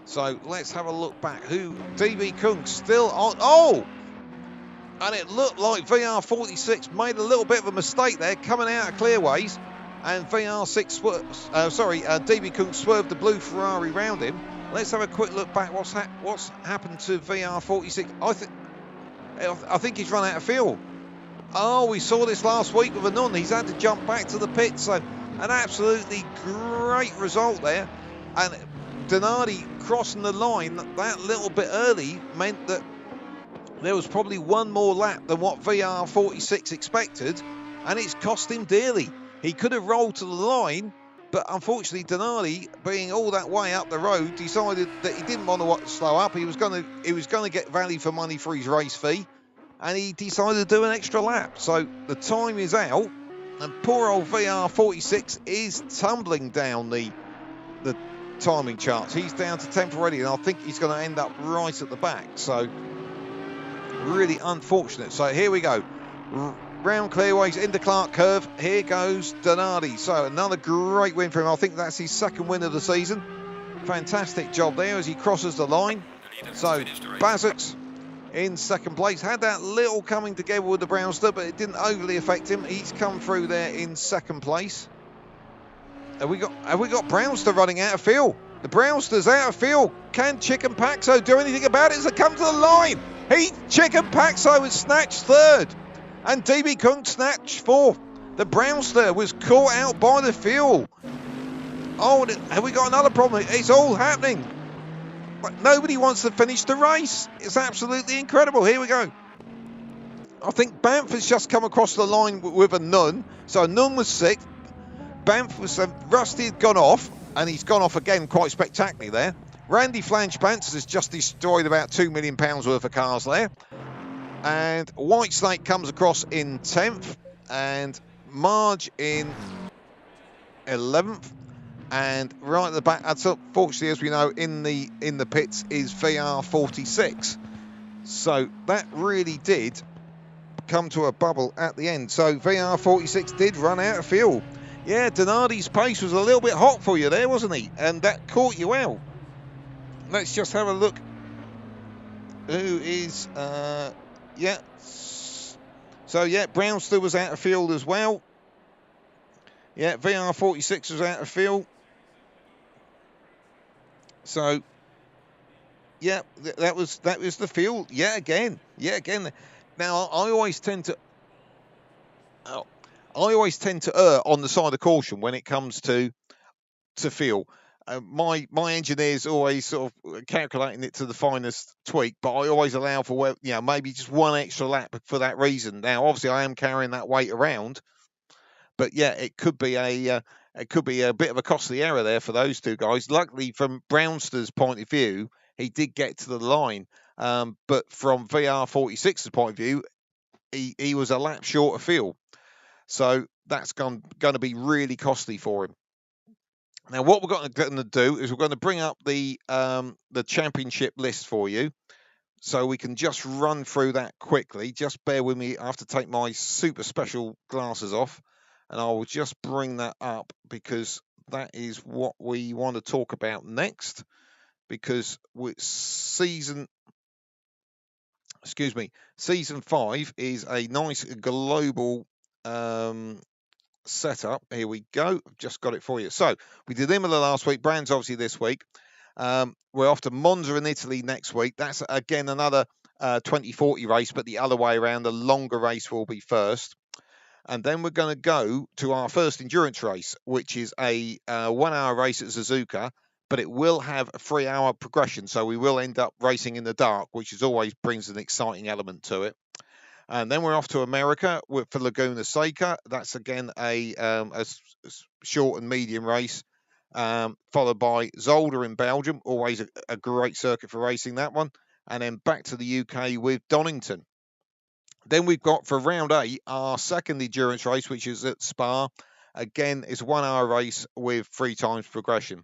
So let's have a look back. DB Kung still on. Oh! And it looked like VR46 made a little bit of a mistake there, coming out of clearways, and DB Kung swerved the blue Ferrari round him. Let's have a quick look back. What's happened to VR46? I think he's run out of fuel. Oh, we saw this last week with Anun. He's had to jump back to the pit. So an absolutely great result there. And Donardi crossing the line that little bit early meant that there was probably 1 more lap than what VR46 expected, and it's cost him dearly. He could have rolled to the line, but unfortunately Donardi, being all that way up the road, decided that he didn't want to slow up. He was going to get value for money for his race fee, and he decided to do an extra lap. So the time is out, And poor old VR46 is tumbling down the timing charts. He's down to 10th already, and I think he's going to end up right at the back. So really unfortunate. So here we go. Round clearways into Clark Curve. Here goes Donardi. So another great win for him. I think that's his second win of the season. Fantastic job there as he crosses the line. So Bazux in second place. Had that little coming together with the Brownster, but it didn't overly affect him. He's come through there in second place. Have we got Brownster running out of field? The Brownster's out of field. Can Chicken Paxo do anything about it as it comes to the line? Chicken Paxo was snatched third, and DB Kung snatched fourth. The Brownster was caught out by the fuel. Oh, have we got another problem? It's all happening. But nobody wants to finish the race. It's absolutely incredible. Here we go. I think Banff has just come across the line with a Nun. So Nun was sixth. Banff was Rusty had gone off, and he's gone off again quite spectacularly there. Randy Flange-Pants has just destroyed about £2 million worth of cars there. And White Snake comes across in 10th, and Marge in 11th. And right at the back, that's unfortunately, as we know, in the pits is VR46. So that really did come to a bubble at the end. So VR46 did run out of fuel. Yeah, Donardi's pace was a little bit hot for you there, wasn't he? And that caught you out. Let's just have a look. Who is, yeah. So, yeah, Brownster was out of field as well. Yeah, VR46 was out of field. So, yeah, that was the field. Yeah, again. Now, I always tend to err on the side of caution when it comes to feel. My engineer's always sort of calculating it to the finest tweak, but I always allow for maybe just one extra lap for that reason. Now, obviously, I am carrying that weight around, but yeah, it could be a bit of a costly error there for those two guys. Luckily, from Brownster's point of view, he did get to the line, but from VR46's point of view, he was a lap short of field. So that's going to be really costly for him. Now, what we're going to do is we're going to bring up the championship list for you, so we can just run through that quickly. Just bear with me. I have to take my super special glasses off, and I will just bring that up because that is what we want to talk about next. Because with season 5 is a nice global setup. Here we go. I've just got it for you. So we did Imola last week. Brands obviously this week. We're off to Monza in Italy next week. That's again another 2040 race, but the other way around. The longer race will be first. And then we're going to go to our first endurance race, which is a 1 hour race at Suzuka, but it will have a 3 hour progression. So we will end up racing in the dark, which always brings an exciting element to it. And then we're off to America for Laguna Seca. That's again a short and medium race, followed by Zolder in Belgium, always a great circuit for racing that one. And then back to the UK with Donington. Then we've got for round 8 our second endurance race, which is at Spa. Again, it's a 1 hour race with 3 times progression.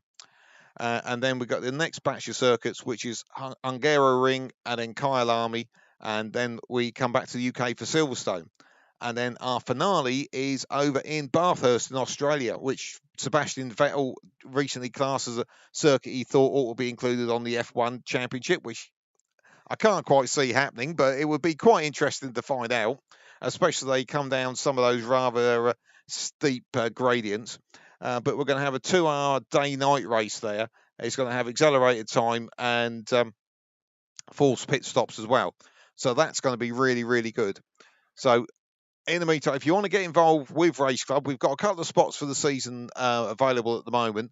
And then we've got the next batch of circuits, which is Hungaroring and then Kyalami. And then we come back to the UK for Silverstone. And then our finale is over in Bathurst in Australia, which Sebastian Vettel recently classed as a circuit he thought ought to be included on the F1 Championship, which I can't quite see happening, but it would be quite interesting to find out, especially they come down some of those rather steep gradients. But we're going to have a 2 hour day-night race there. It's going to have accelerated time and forced pit stops as well. So that's going to be really, really good. So in the meantime, if you want to get involved with Race Club, we've got a couple of spots for the season available at the moment.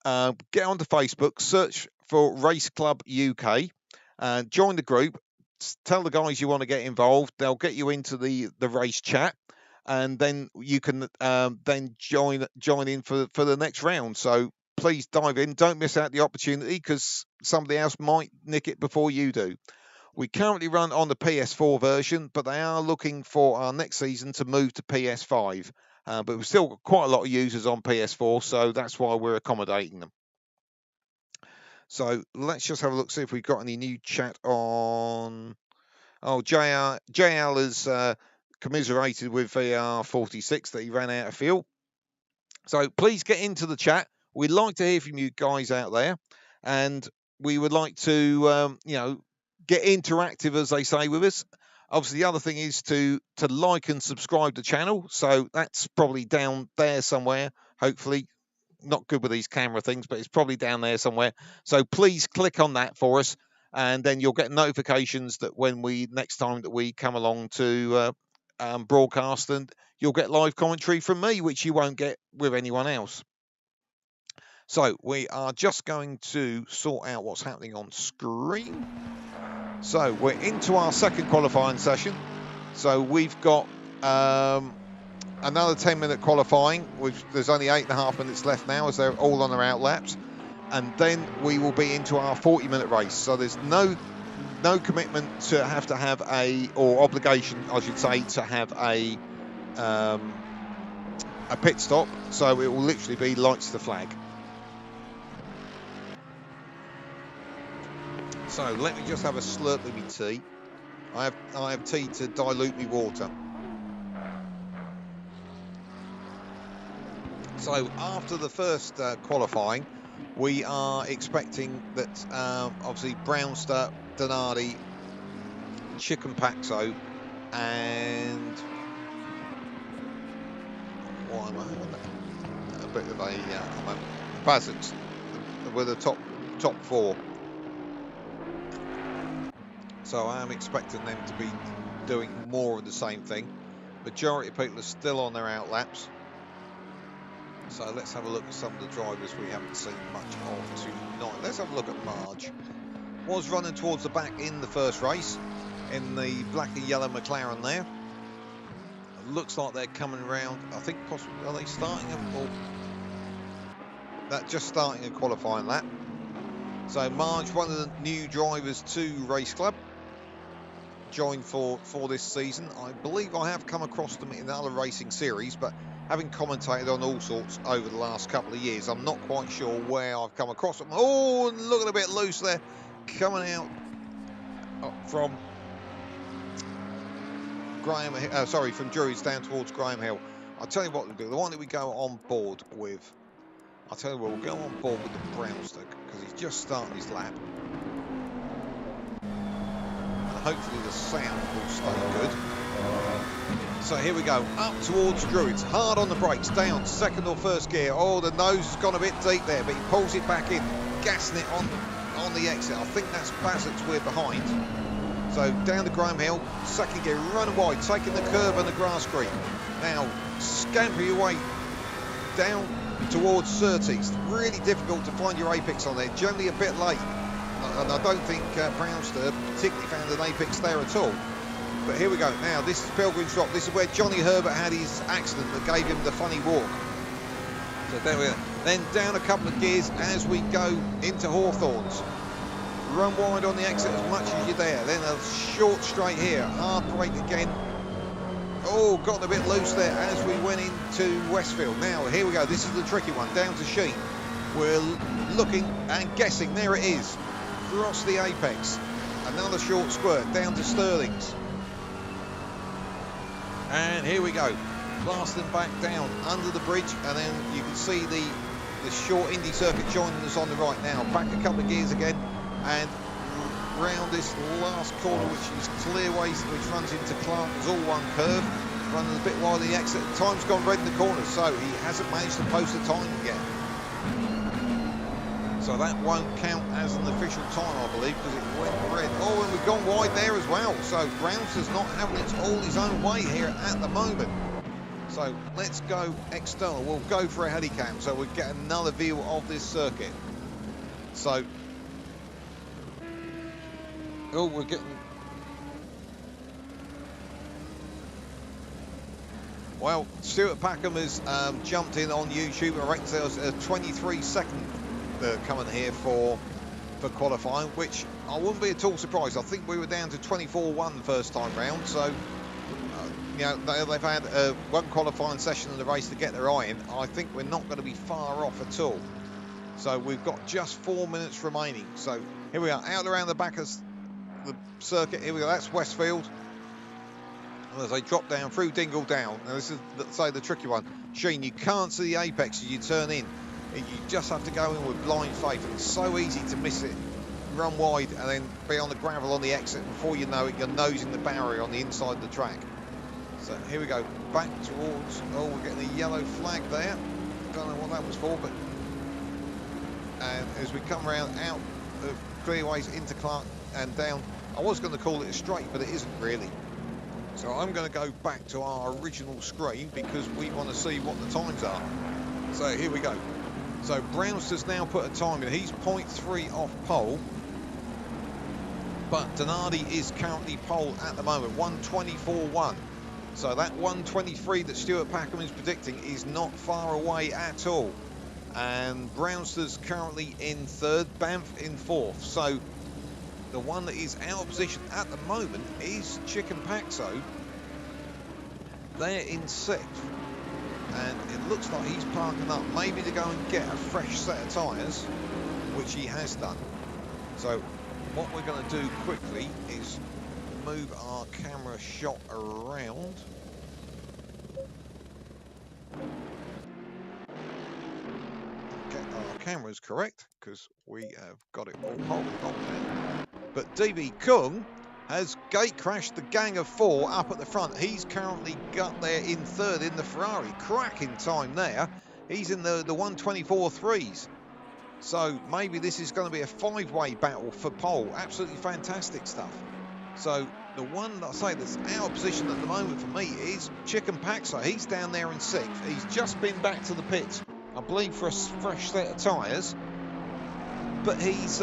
Get onto Facebook, search for RaceClub UK, join the group, tell the guys you want to get involved. They'll get you into the race chat, and then you can then join in for the next round. So please dive in. Don't miss out the opportunity because somebody else might nick it before you do. We currently run on the PS4 version, but they are looking for our next season to move to PS5. but we've still got quite a lot of users on PS4, so that's why we're accommodating them. So let's just have a look, see if we've got any new chat on. Oh, JL has commiserated with VR46 that he ran out of fuel. So please get into the chat. We'd like to hear from you guys out there, and we would like to, get interactive, as they say, with us. Obviously, the other thing is to like and subscribe to the channel. So that's probably down there somewhere. Hopefully, not good with these camera things, but it's probably down there somewhere. So please click on that for us, and then you'll get notifications that when next time that we come along to broadcast, and you'll get live commentary from me, which you won't get with anyone else. So we are just going to sort out what's happening on screen. So we're into our second qualifying session. So we've got another 10-minute qualifying, which there's only 8.5 minutes left now as they're all on their out laps. And then we will be into our 40-minute race. So there's no commitment to have or obligation, I should say, to have a pit stop. So it will literally be lights to flag. So let me just have a slurp of my tea. I have tea to dilute my water. So after the first qualifying, we are expecting that obviously Brownster, Donardi, Chicken Paxo, and what am I having? A bit of Bazix were the top four. So I am expecting them to be doing more of the same thing. Majority of people are still on their out laps. So let's have a look at some of the drivers we haven't seen much of tonight. Let's have a look at Marge. Was running towards the back in the first race in the black and yellow McLaren there. It looks like they're coming around. I think possibly, are they starting that just starting a qualifying lap. So Marge, one of the new drivers to Race Club, joined for this season. I believe I have come across them in other racing series, but having commentated on all sorts over the last couple of years, I'm not quite sure where I've come across them. Oh, looking a bit loose there, coming out from from Druids down towards Graham Hill. I'll tell you what we'll do. The one that we go on board with, I'll tell you what, we'll go on board with the Brownster, because he's just starting his lap. Hopefully the sound will stay good. So here we go, up towards Druids, hard on the brakes, down, second or first gear. Oh, the nose has gone a bit deep there, but he pulls it back in, gassing it on the exit. I think that's Bassett's we're behind. So down to Graham Hill, second gear, running wide, taking the curve and the grass green. Now, scamper your way down towards Surtees. Really difficult to find your apex on there, generally a bit late. And I don't think Brownster particularly found an apex there at all. But here we go. Now, this is Pilgrim's Drop. This is where Johnny Herbert had his accident that gave him the funny walk. So there we go. Then down a couple of gears as we go into Hawthorns. Run wide on the exit as much as you're there. Then a short straight here. Hard brake again. Oh, got a bit loose there as we went into Westfield. Now, here we go. This is the tricky one. Down to Sheen. We're looking and guessing. There it is. Across the apex. Another short squirt. Down to Sterling's. And here we go. Blasting back down under the bridge. And then you can see the short Indy circuit joining us on the right now. Back a couple of gears again. And round this last corner, which is Clearways, which runs into Clark. It's all one curve. Running a bit wide the exit. Time's gone red in the corner, so he hasn't managed to post a time yet. So that won't count as an official time, I believe, because it went red. Oh, and we've gone wide there as well. So Brownster's not having it all his own way here at the moment. So let's go external. We'll go for a helicam, so we'll get another view of this circuit. So, oh, we're getting... Well, Stuart Packham has jumped in on YouTube. I reckon there was a 23-second coming here for qualifying, which I wouldn't be at all surprised. I think we were down to 24-1 the first time round, so you know, they've had one qualifying session of the race to get their eye in. I think we're not going to be far off at all. So we've got just 4 minutes remaining. So here we are, out around the back of the circuit. Here we go, that's Westfield. And as they drop down through Dingle Down, now this is, say, the tricky one. Sheen, you can't see the apex as you turn in. You just have to go in with blind faith. And it's so easy to miss it, run wide, and then be on the gravel on the exit. Before you know it, you're nosing the barrier on the inside of the track. So here we go, back towards, oh, we're getting a yellow flag there. Don't know what that was for, but... And as we come around out of Clearways into Clark and down, I was going to call it a straight, but it isn't really. So I'm going to go back to our original screen because we want to see what the times are. So here we go. So Brownster's now put a time in. He's 0.3 off pole. But Donardi is currently pole at the moment, 1:24.1. So that 1:23 that Stuart Packham is predicting is not far away at all. And Brownster's currently in third, Banff in fourth. So the one that is out of position at the moment is Chicken Paxo. They're in sixth. And it looks like he's parking up, maybe to go and get a fresh set of tyres, which he has done. So what we're going to do quickly is move our camera shot around. Get our cameras correct, because we have got it all holding on now. But DB Kung has gate crashed the gang of four up at the front. He's currently got there in third in the Ferrari. Cracking time there. He's in the 1:24.3s. So maybe this is going to be a five-way battle for pole. Absolutely fantastic stuff. So the one that I say that's out of position at the moment for me is Chicken Paxo. He's down there in sixth. He's just been back to the pits, I believe, for a fresh set of tyres. But he's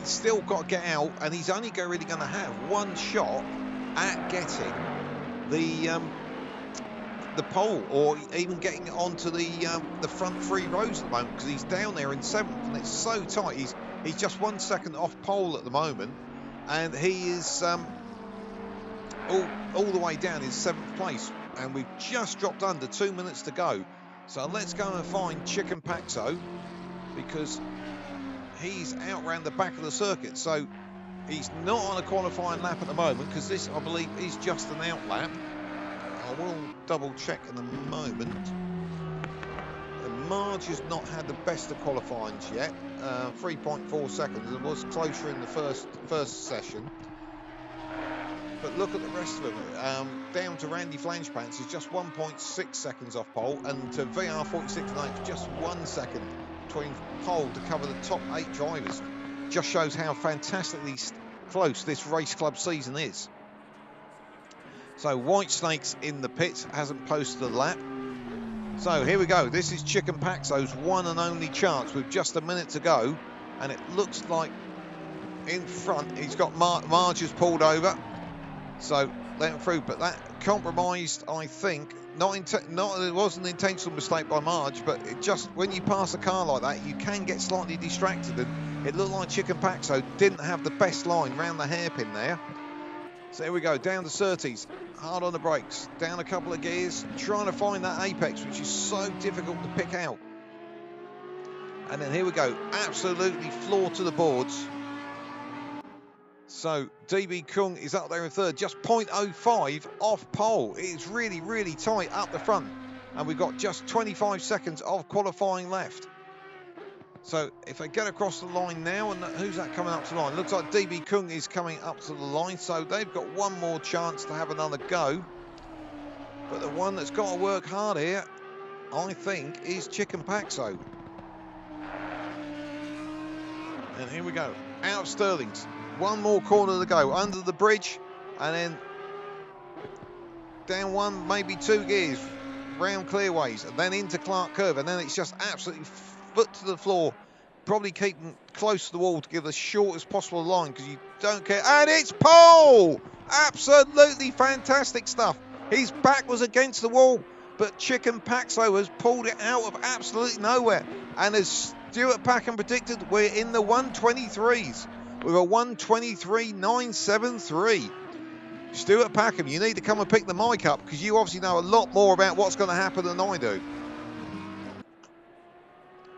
still got to get out, and he's only really going to have one shot at getting the pole, or even getting onto the front three rows at the moment, because he's down there in seventh, and it's so tight. He's just 1 second off pole at the moment, and he is all the way down in seventh place, and we've just dropped under 2 minutes to go. So let's go and find Chicken Paxo, because he's out around the back of the circuit. So he's not on a qualifying lap at the moment, because this, I believe, is just an out lap. I will double check in a moment. Marge has not had the best of qualifyings yet. 3.4 seconds. It was closer in the first session. But look at the rest of them. Down to Randy Flangepants is just 1.6 seconds off pole, and to VR46 just 1 second between pole to cover the top 8 drivers. Just shows how fantastically close this race club season is. So White Snake's in the pits, hasn't posted a lap. So here we go. This is Chicken Paxo's one and only chance with just a minute to go, and it looks like in front he's got Marge has pulled over, so let him through. But that compromised, I think. It wasn't an intentional mistake by Marge, but it just, when you pass a car like that, you can get slightly distracted, and it looked like Chicken Paxo didn't have the best line round the hairpin there. So here we go, down to Surtees, hard on the brakes, down a couple of gears, trying to find that apex, which is so difficult to pick out. And then here we go, absolutely floor to the boards. So DB Kung is up there in third, just 0.05 off pole. It is really, really tight up the front. And we've got just 25 seconds of qualifying left. So if they get across the line now, and who's that coming up to the line? Looks like DB Kung is coming up to the line, so they've got one more chance to have another go. But the one that's got to work hard here, I think, is Chicken Paxo. And here we go, out of Sterling's. One more corner to go, under the bridge, and then down one, maybe 2 gears, round Clearways, and then into Clark Curve, and then it's just absolutely foot to the floor, probably keeping close to the wall to give the shortest possible line, because you don't care. And it's pole! Absolutely fantastic stuff. His back was against the wall, but Chicken Paxo has pulled it out of absolutely nowhere. And as Stuart Packham predicted, we're in the 1:23s with a 1:23.973. Stuart Packham, you need to come and pick the mic up because you obviously know a lot more about what's going to happen than I do.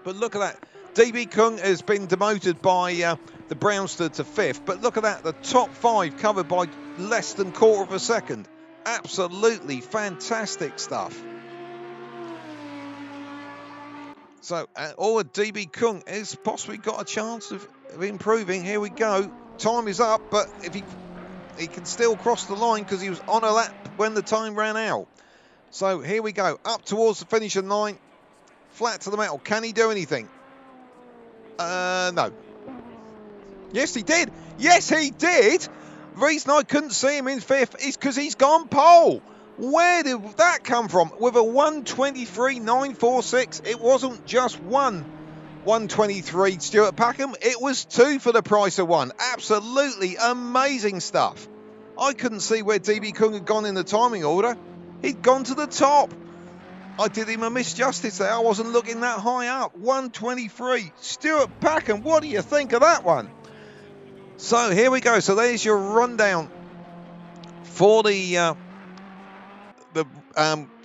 But look at that. DB Kung has been demoted by the Brownster to 5th. But look at that. The top 5 covered by less than quarter of a second. Absolutely fantastic stuff. So, DB Kung has possibly got a chance of improving. Here we go. Time is up, but if he can still cross the line because he was on a lap when the time ran out. So here we go, up towards the finishing line, flat to the metal. Can he do anything? No. Yes, he did. Yes, he did. The reason I couldn't see him in 5th is because he's gone pole. Where did that come from? With a 1:23.946, it wasn't just 1:23 Stuart Packham, it was 2 for the price of 1. Absolutely amazing stuff. I couldn't see where DB Kung had gone in the timing order. He'd gone to the top. I did him a misjustice there. I wasn't looking that high up. 1:23. Stuart Packham, what do you think of that one? So here we go. So there's your rundown for the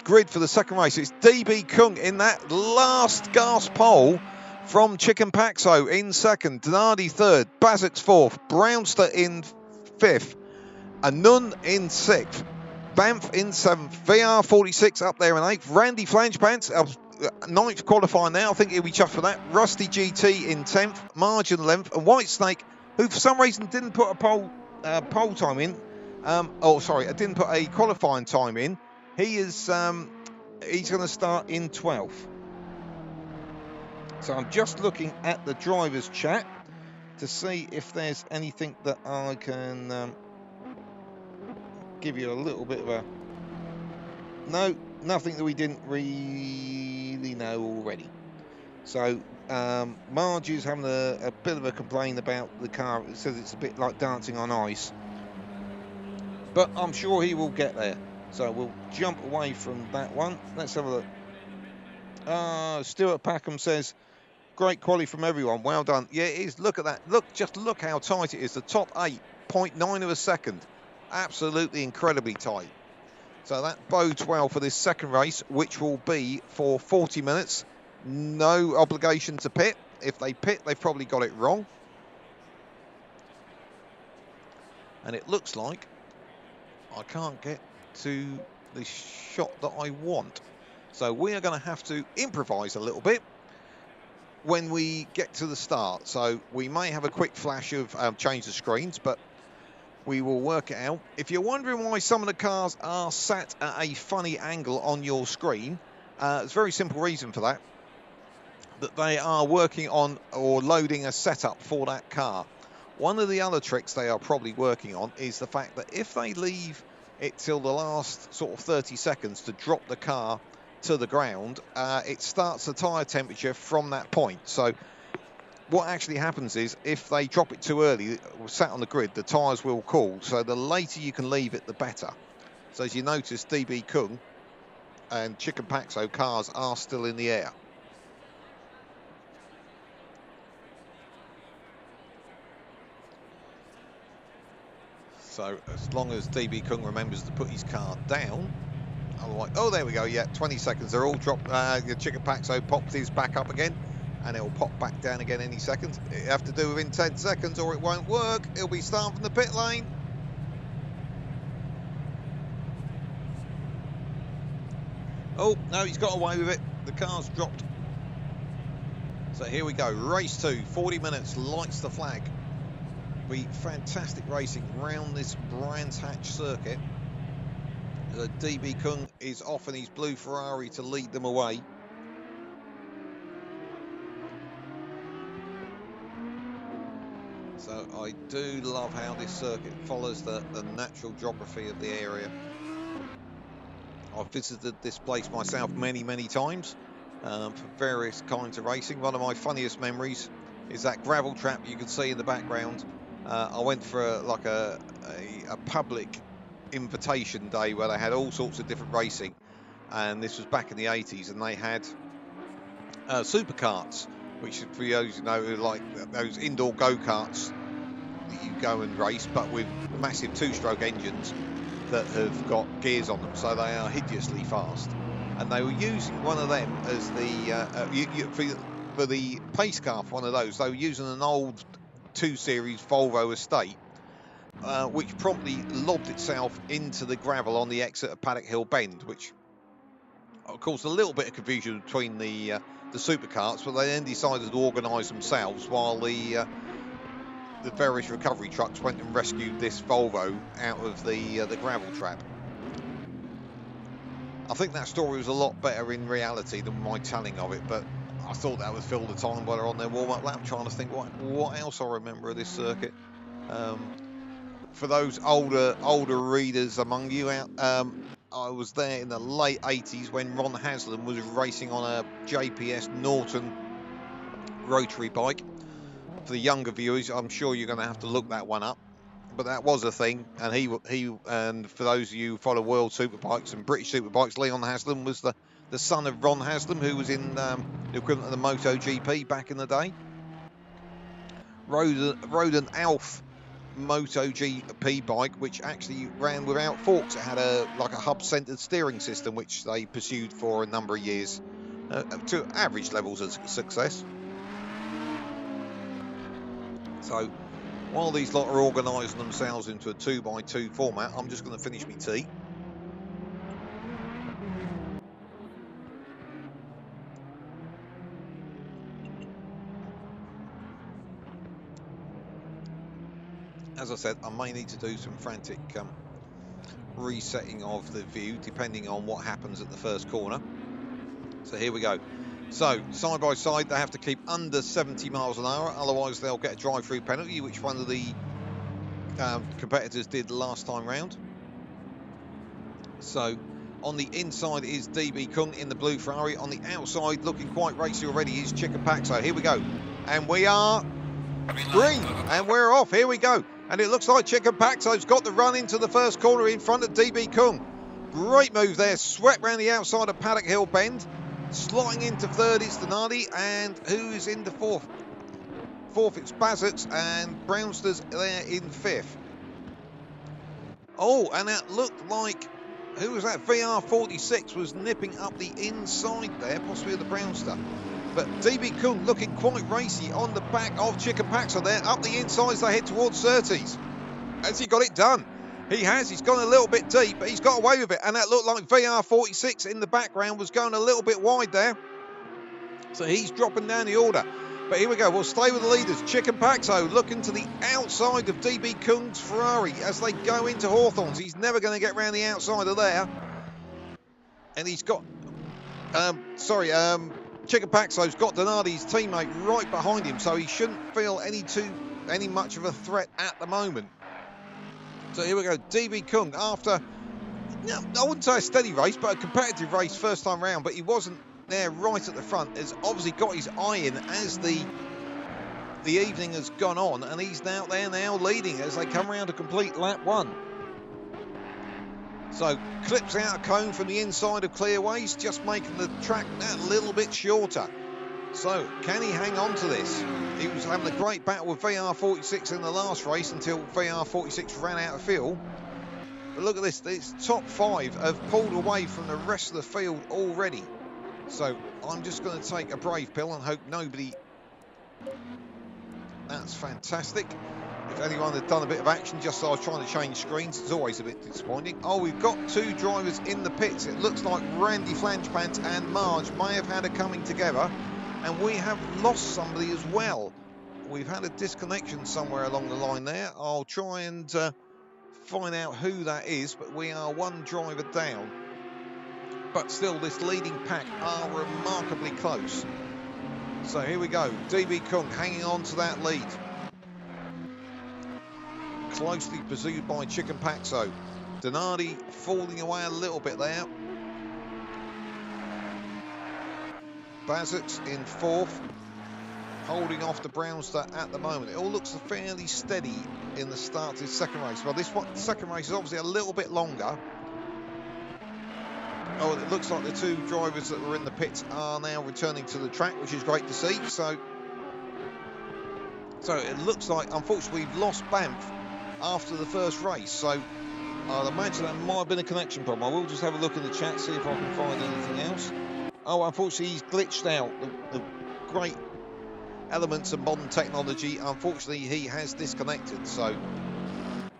grid for the second race. It's DB Kung in that last gasp pole from Chicken Paxo in 2nd, Donardi 3rd, Bazix 4th, Brownster in 5th, Anun in 6th, Banff in 7th, VR46 up there in 8th, Randy Flangepants 9th qualifying now. I think he'll be chuffed for that. Rusty GT in 10th, margin 11th, and White Snake, who for some reason didn't put a pole time in. I didn't put a qualifying time in. He is he's going to start in 12th. So I'm just looking at the driver's chat to see if there's anything that I can give you a little bit of a... No, nothing that we didn't really know already. So Marge is having a bit of a complaint about the car. It says it's a bit like dancing on ice. But I'm sure he will get there. So we'll jump away from that one. Let's have a look. Stuart Packham says, great quality from everyone. Well done. Yeah, it is. Look at that. Just look how tight it is. The top 8, 0.9 of a second. Absolutely incredibly tight. So that bodes well for this second race, which will be for 40 minutes. No obligation to pit. If they pit, they've probably got it wrong. And it looks like I can't get to the shot that I want. So we are going to have to improvise a little bit when we get to the start. So we may have a quick flash of change the screens, but we will work it out. If you're wondering why some of the cars are sat at a funny angle on your screen, there's a very simple reason for that. That they are working on or loading a setup for that car. One of the other tricks they are probably working on is the fact that if they leave it till the last sort of 30 seconds to drop the car to the ground, it starts the tyre temperature from that point. So what actually happens is if they drop it too early, sat on the grid, the tyres will cool. So the later you can leave it, the better. So as you notice, DB Kung and Chicken Paxo cars are still in the air. So as long as DB Kung remembers to put his car down, otherwise, oh, there we go. Yeah, 20 seconds. They're all dropped. The Chicken Paxo popped his back up again, and it'll pop back down again any second. You have to do within 10 seconds, or it won't work. It'll be starting from the pit lane. Oh no, he's got away with it. The car's dropped. So here we go. Race 2, 40 minutes. Lights the flag. Be fantastic racing round this Brands Hatch circuit. DB Kung is off in his blue Ferrari to lead them away. So I do love how this circuit follows the natural geography of the area. I've visited this place myself many times for various kinds of racing. One of my funniest memories is that gravel trap you can see in the background. I went for a public invitation day where they had all sorts of different racing, and this was back in the 80s, and they had supercarts, which for those who know are like those indoor go-karts that you go and race, but with massive two-stroke engines. that have got gears on them, so they are hideously fast. And they were using one of them as the for the pace car for one of those. They were using an old 2 Series Volvo Estate, which promptly lobbed itself into the gravel on the exit of Paddock Hill Bend, which caused a little bit of confusion between the supercarts, but they then decided to organise themselves while the various recovery trucks went and rescued this Volvo out of the gravel trap. I think that story was a lot better in reality than my telling of it, but I thought that would fill the time while they're on their warm-up lap, trying to think what else I remember of this circuit. For those older readers among you out, I was there in the late 80s when Ron Haslam was racing on a JPS Norton rotary bike. For the younger viewers, I'm sure you're going to have to look that one up, but that was a thing. And he and for those of you who follow World Superbikes and British Superbikes, Leon Haslam was the son of Ron Haslam, who was in the equivalent of the MotoGP back in the day. Rode an Alf MotoGP bike, which actually ran without forks. It had like a hub-centered steering system, which they pursued for a number of years to average levels of success. So while these lot are organising themselves into a 2x2 format, I'm just going to finish my tea. As I said, I may need to do some frantic resetting of the view depending on what happens at the first corner. So here we go. So side by side, they have to keep under 70 miles an hour, otherwise they'll get a drive-through penalty, which one of the competitors did last time round. So on the inside is DB Kung in the blue Ferrari. On the outside, looking quite racy already, is Chickapaczo. Here we go, and we are green, and we're off. Here we go. And it looks like Chickapaczo's got the run into the first corner in front of DB Kung. Great move there, swept round the outside of Paddock Hill Bend. Slotting into third is Donati, and who's in the fourth? Fourth, it's Bazets, and Brownster's there in fifth. Oh, and that looked like, who was that? VR46 was nipping up the inside there, possibly of the Brownster. But DB Kung looking quite racy on the back of Chickapaczo there. Up the inside as they head towards Surtees. Has he got it done? He has. He's gone a little bit deep, but he's got away with it. And that looked like VR46 in the background was going a little bit wide there. So he's dropping down the order. But here we go. We'll stay with the leaders. Chickapaczo looking to the outside of DB Kung's Ferrari as they go into Hawthorns. He's never going to get round the outside of there. And he's got... Chickapaczo's got Donati's teammate right behind him, so he shouldn't feel any much of a threat at the moment. So here we go, DB Kung, after, I wouldn't say a steady race, but a competitive race first time round, but he wasn't there right at the front. Has obviously got his eye in as the evening has gone on, and he's now leading as they come around to complete lap one. So clips out a cone from the inside of Clearways, just making the track that little bit shorter. So can he hang on to this? He was having a great battle with VR46 in the last race until VR46 ran out of fuel. But look at this, this top five have pulled away from the rest of the field already. So I'm just going to take a brave pill and hope nobody... That's fantastic. If anyone had done a bit of action just as I was trying to change screens, it's always a bit disappointing. Oh, we've got two drivers in the pits. It looks like Randy Flangepants and Marge may have had a coming together. And we have lost somebody as well. We've had a disconnection somewhere along the line there. I'll try and find out who that is, but we are one driver down. But still, this leading pack are remarkably close. So here we go. DB Kung hanging on to that lead. Closely pursued by Chickapaczo. Donati falling away a little bit there. Bazets in fourth, holding off the Brownster at the moment. It all looks fairly steady in the start of this second race. Well, this second race is obviously a little bit longer. Oh, it looks like the two drivers that were in the pits are now returning to the track, which is great to see. So it looks like, unfortunately, we've lost Banff after the first race. So I'd imagine that might have been a connection problem. I will just have a look in the chat, see if I can find anything else. Oh, unfortunately, he's glitched out. The great elements of modern technology, unfortunately, he has disconnected. So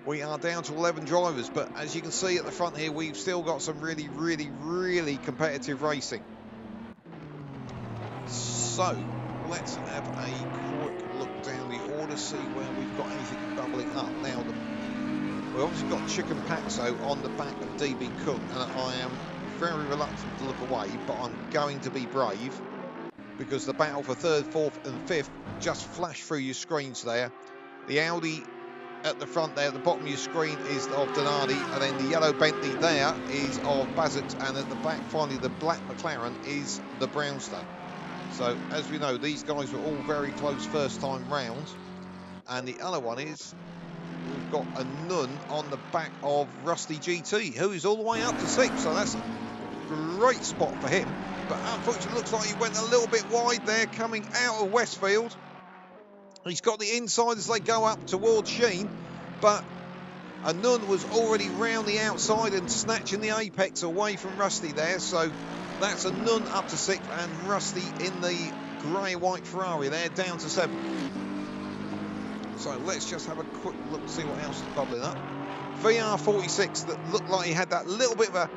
we are down to 11 drivers. But as you can see at the front here, we've still got some really, really, really competitive racing. So let's have a quick look down the order, see where we've got anything bubbling up. Now, we've obviously got Chicken Paxo on the back of DB Cook, and I am very reluctant to look away, but I'm going to be brave because the battle for 3rd, 4th and 5th just flashed through your screens there. The Audi at the front there, at the bottom of your screen, is of Donardi, and then the yellow Bentley there is of Bazix, and at the back, finally, the black McLaren is the Brownster. So, as we know, these guys were all very close first time round, and the other one is we've got a Nun on the back of Rusty GT, who is all the way up to 6th, so that's a great spot for him. But unfortunately, it looks like he went a little bit wide there coming out of Westfield. He's got the inside as they go up towards Sheen, but a Nun was already round the outside and snatching the apex away from Rusty there. So that's a Nun up to 6th and Rusty in the grey-white Ferrari there down to 7th. So let's just have a quick look to see what else is bubbling up. VR46 that looked like he had that little bit of a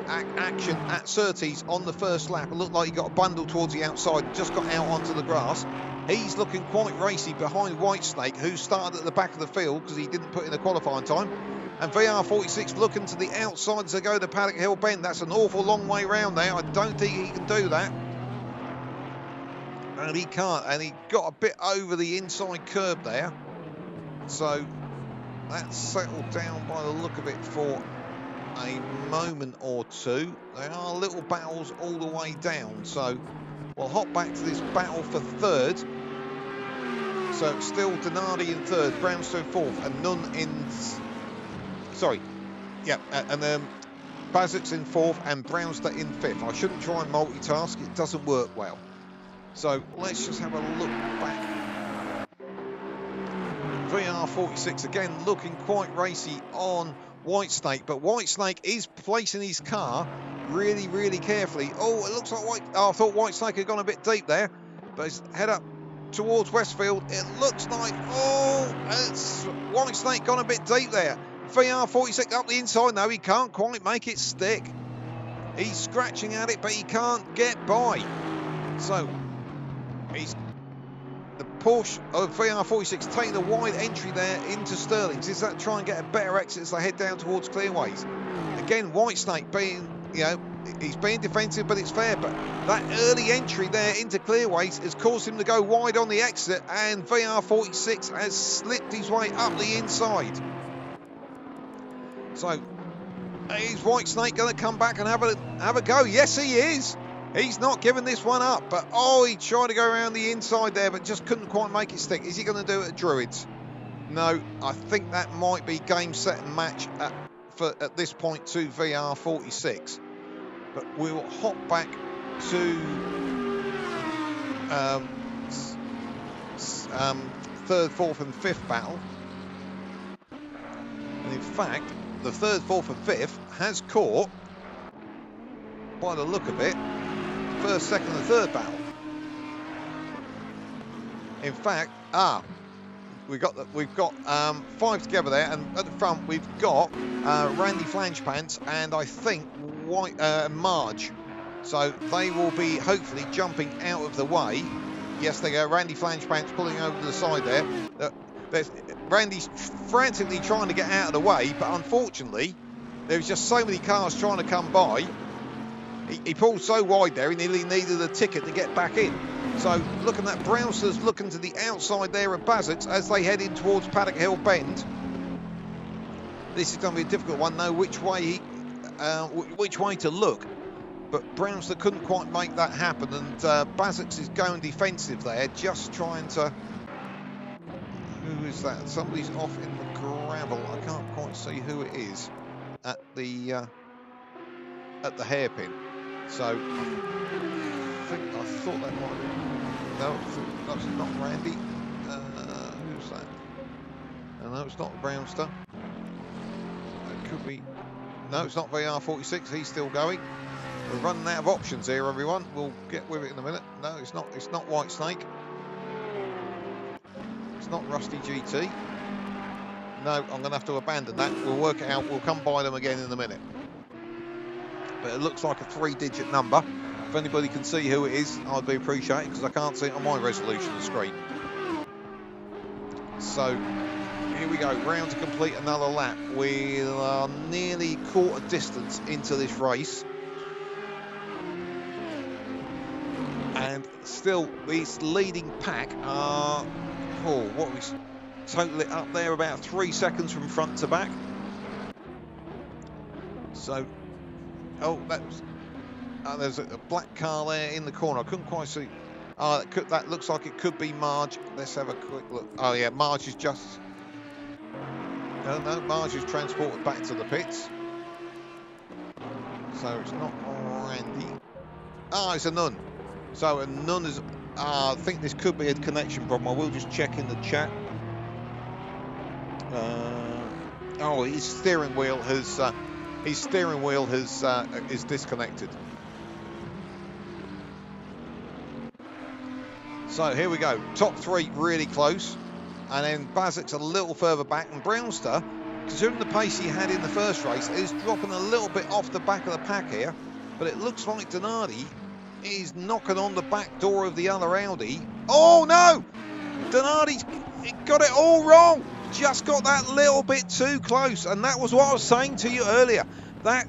action at Surtees on the first lap. It looked like he got a bundle towards the outside and just got out onto the grass. He's looking quite racy behind Whitesnake, who started at the back of the field because he didn't put in the qualifying time. And VR46 looking to the outside as they go to Paddock Hill Bend. That's an awful long way round there. I don't think he can do that. And he can't. And he got a bit over the inside curb there. So that's settled down by the look of it for a moment or two. There are little battles all the way down. So we'll hop back to this battle for 3rd. So it's still Donardi in 3rd, Brownstone 4th, and Nun in... Sorry. Yeah, and Bazix in 4th and Brownster in 5th. I shouldn't try and multitask. It doesn't work well. So let's just have a look back. VR46 again looking quite racy on Whitesnake, but Whitesnake is placing his car really, really carefully. Oh, it looks like I thought Whitesnake had gone a bit deep there, but he's head up towards Westfield. It looks like, it's Whitesnake gone a bit deep there. VR46 up the inside now, he can't quite make it stick. He's scratching at it, but he can't get by. So he's the Porsche of VR46 taking a wide entry there into Sterling's. Is that try and get a better exit as they head down towards Clearways? Again, Whitesnake being, he's being defensive, but it's fair. But that early entry there into Clearways has caused him to go wide on the exit, and VR46 has slipped his way up the inside. So, is Whitesnake going to come back and have a go? Yes, he is. He's not giving this one up, but he tried to go around the inside there, but just couldn't quite make it stick. Is he going to do it at Druids? No, I think that might be game, set and match at this point to VR46. But we'll hop back to 3rd, 4th and 5th battle. And in fact, the 3rd, 4th and 5th has caught, by the look of it, 1st, 2nd and 3rd battle. In fact, we've got 5 together there, and at the front we've got Randy Flangepants and I think Marge. So they will be hopefully jumping out of the way. Yes, they go. Randy Flangepants pulling over to the side there. Randy's frantically trying to get out of the way, but unfortunately there's just so many cars trying to come by. He pulled so wide there, he nearly needed a ticket to get back in. So looking at Brownster's looking to the outside there of Bazix as they head in towards Paddock Hill Bend. This is going to be a difficult one. Know which way to look, but Brownster couldn't quite make that happen, and Bazix is going defensive there, just trying to. Who is that? Somebody's off in the gravel. I can't quite see who it is at the hairpin. So I thought that might be. No, that's not Randy. Who's that? No, it's not Brownster. could be... No, it's not VR46. He's still going. We're running out of options here, everyone. We'll get with it in a minute. No, it's not. It's not White Snake. It's not Rusty GT. No, I'm going to have to abandon that. We'll work it out. We'll come by them again in a minute. But it looks like a 3-digit number. If anybody can see who it is, I'd be appreciated, because I can't see it on my resolution screen. So here we go, round to complete another lap. We are nearly quarter distance into this race. And still, this leading pack are, what we total it up there, about 3 seconds from front to back. So, there's a black car there in the corner. I couldn't quite see. That looks like it could be Marge. Let's have a quick look. Oh yeah, Marge is just... No, Marge is transported back to the pits. So it's not Randy. It's a Nun. So a Nun is... I think this could be a connection problem. I will just check in the chat. His steering wheel has... is disconnected. So here we go, top 3 really close, and then Bazek's a little further back, and Brownster, considering the pace he had in the first race, is dropping a little bit off the back of the pack here, but it looks like Donardi is knocking on the back door of the other Audi. Oh no! Donardi's got it all wrong, just got that little bit too close, and that was what I was saying to you earlier. That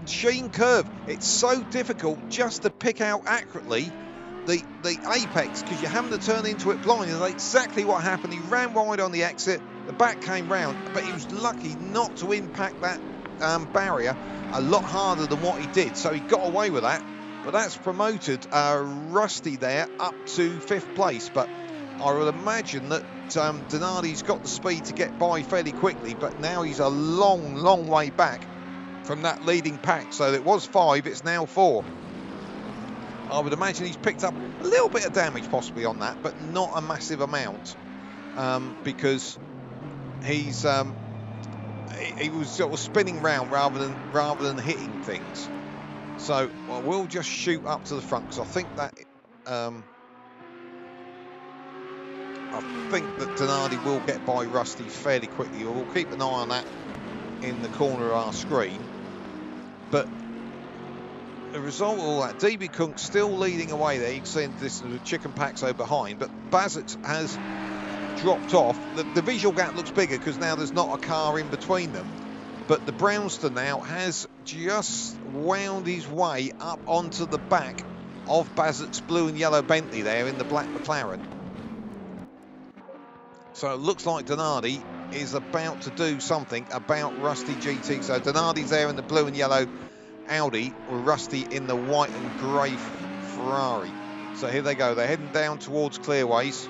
sheen curve, it's so difficult just to pick out accurately the apex, because you're having to turn into it blind, and that's exactly what happened. He ran wide on the exit, the back came round, but he was lucky not to impact that barrier a lot harder than what he did, so he got away with that. But that's promoted Rusty there up to 5th place, but I would imagine that Donardi's got the speed to get by fairly quickly, but now he's a long way back from that leading pack. So it was 5, it's now 4. I would imagine he's picked up a little bit of damage possibly on that, but not a massive amount, because he's he was sort of spinning round rather than hitting things. So we'll just shoot up to the front, because I think that Donardi will get by Rusty fairly quickly. We'll keep an eye on that in the corner of our screen. But the result of all that, DB Kunk's still leading away there. You can see this is Chicken Paxo behind, but Bazek has dropped off. The visual gap looks bigger because now there's not a car in between them. But the Brownster now has just wound his way up onto the back of Bazek's blue and yellow Bentley there in the black McLaren. So it looks like Donardi is about to do something about Rusty GT. So Donardi's there in the blue and yellow Audi, or Rusty in the white and grey Ferrari. So here they go, they're heading down towards Clearways.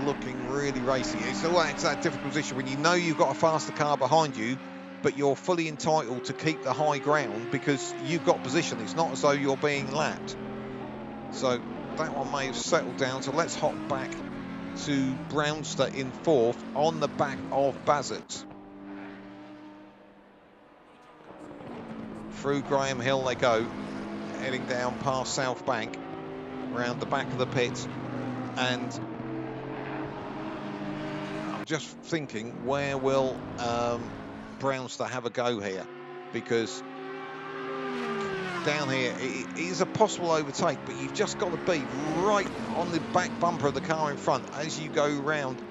Looking really racy. It's always that difficult position when you know you've got a faster car behind you, but you're fully entitled to keep the high ground because you've got position. It's not as though you're being lapped. So that one may have settled down. So let's hop back to Brownster in 4th on the back of Bazek's. Through Graham Hill they go, heading down past South Bank, around the back of the pit, and I'm just thinking, where will Brownster have a go here? Because down here it is a possible overtake, but you've just got to be right on the back bumper of the car in front as you go round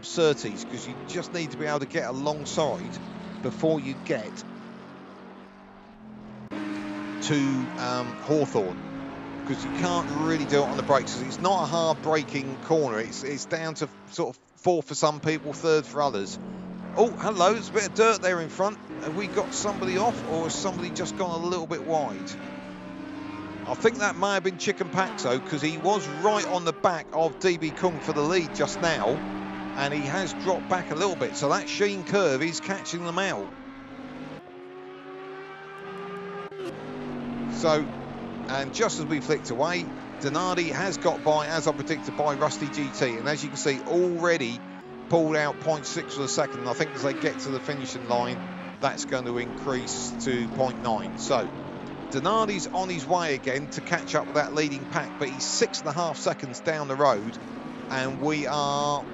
Surtees, because you just need to be able to get alongside before you get to Hawthorne, because you can't really do it on the brakes. It's not a hard braking corner. It's down to sort of 4th for some people, 3rd for others. Oh, hello, there's a bit of dirt there in front. Have we got somebody off, or has somebody just gone a little bit wide? I think that may have been Chicken Paxo, because he was right on the back of DB Kung for the lead just now, and he has dropped back a little bit, so that sheen curve is catching them out. So, and just as we flicked away, Donardi has got by, as I predicted, by Rusty GT, and as you can see, already pulled out 0.6 of a second. And I think as they get to the finishing line, that's going to increase to 0.9. So Donardi's on his way again to catch up with that leading pack, but he's 6.5 seconds down the road, and we are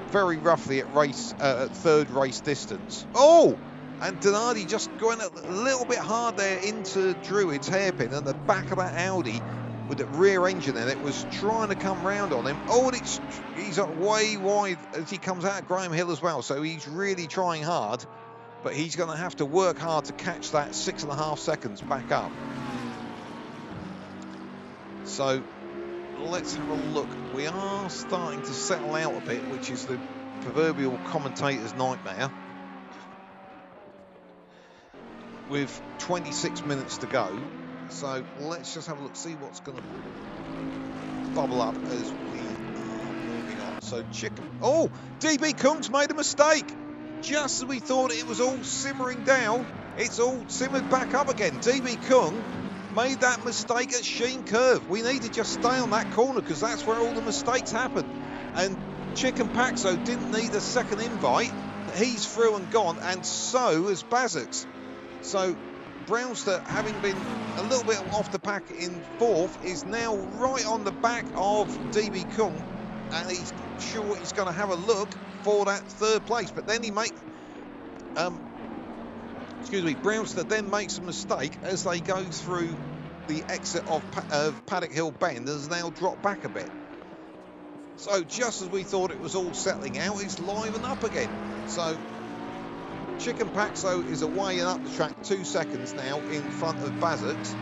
very roughly at third race distance. Oh, and Donardi just going a little bit hard there into Druid's hairpin, and the back of that Audi with the rear engine in it was trying to come round on him. Oh, and he's way wide as he comes out of Graham Hill as well, so he's really trying hard, but he's going to have to work hard to catch that 6.5 seconds back up. So let's have a look. We are starting to settle out a bit, which is the proverbial commentator's nightmare. With 26 minutes to go, so let's just have a look, see what's going to bubble up as we are moving on. So oh, DB Kung's made a mistake. Just as we thought it was all simmering down, it's all simmered back up again. DB Kung made that mistake at Sheen Curve. We need to just stay on that corner because that's where all the mistakes happen. And Chicken Paxo didn't need a second invite. He's through and gone, and so has Bazix. So Brownster, having been a little bit off the pack in fourth, is now right on the back of DB Kung, and he's sure he's going to have a look for that third place. But then he makes, Brownster then makes a mistake as they go through the exit of Paddock Hill Bend, has now dropped back a bit. So just as we thought it was all settling out, it's livened up again. So Chicken Paxo is away and up the track 2 seconds now in front of Bazix.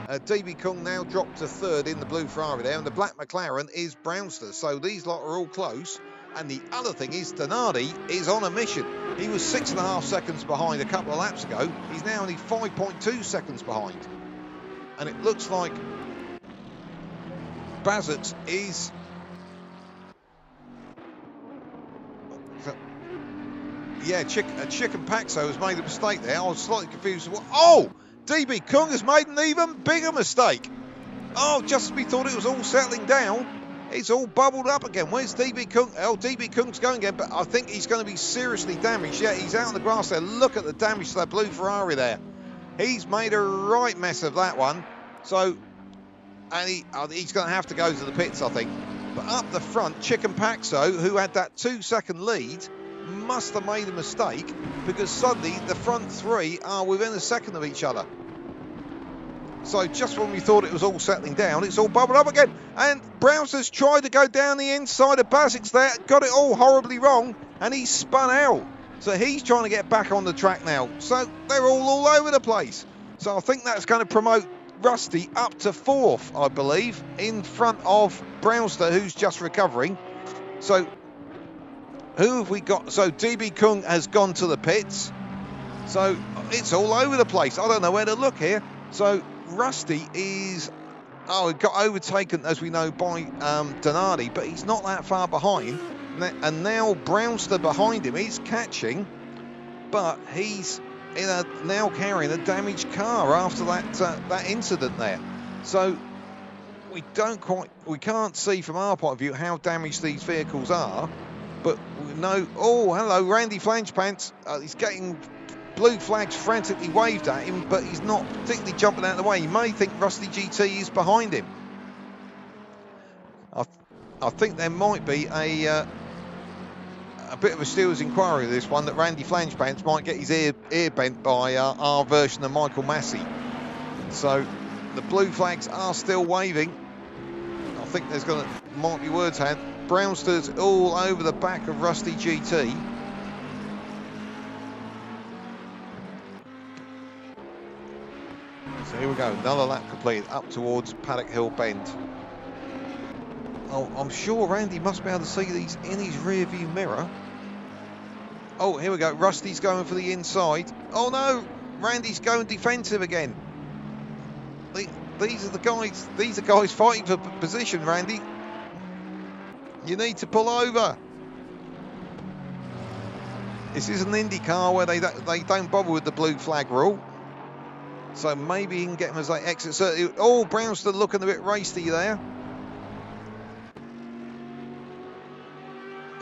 DB Kung now dropped to third in the blue Ferrari there, and the black McLaren is Brownster. So these lot are all close. And the other thing is Donardi is on a mission. He was 6.5 seconds behind a couple of laps ago. He's now only 5.2 seconds behind. And it looks like Bazix is... Yeah, Chicken Paxo has made a mistake there. I was slightly confused. Oh, DB Kung has made an even bigger mistake. Oh, just as we thought it was all settling down, it's all bubbled up again. Where's DB Kung? Oh, DB Kung's going again, but I think he's going to be seriously damaged. Yeah, he's out on the grass there. Look at the damage to that blue Ferrari there. He's made a right mess of that one. So, and he's going to have to go to the pits, I think. But up the front, Chicken Paxo, who had that 2-second lead, must have made a mistake, because suddenly the front three are within a second of each other. So just when we thought it was all settling down, it's all bubbled up again. And Brownster's tried to go down the inside of Bazix there, got it all horribly wrong, and he spun out. So he's trying to get back on the track now. So they're all over the place. So I think that's going to promote Rusty up to fourth, I believe, in front of Brownster, who's just recovering. So who have we got? So DB Kung has gone to the pits. So it's all over the place. I don't know where to look here. So Rusty is, it got overtaken, as we know, by Donardi, but he's not that far behind. And now Brownster behind him, he's catching, but he's now carrying a damaged car after that incident there. So we can't see from our point of view how damaged these vehicles are, but we know. Oh, hello, Randy Flangepants. He's getting blue flags frantically waved at him, but he's not particularly jumping out of the way. You may think Rusty GT is behind him. I think there might be a bit of a stewards inquiry with this one, that Randy Flangepants might get his ear bent by our version of Michael Massey. So the blue flags are still waving. I think there's might be words had. Brownster's all over the back of Rusty GT. So here we go, another lap completed up towards Paddock Hill Bend. Oh, I'm sure Randy must be able to see these in his rear view mirror. Oh, here we go, Rusty's going for the inside. Oh no, Randy's going defensive again. These are guys fighting for position, Randy. You need to pull over. This is an IndyCar where they don't bother with the blue flag rule. So maybe he can get him as they exit. Oh, Brownster looking a bit racy there.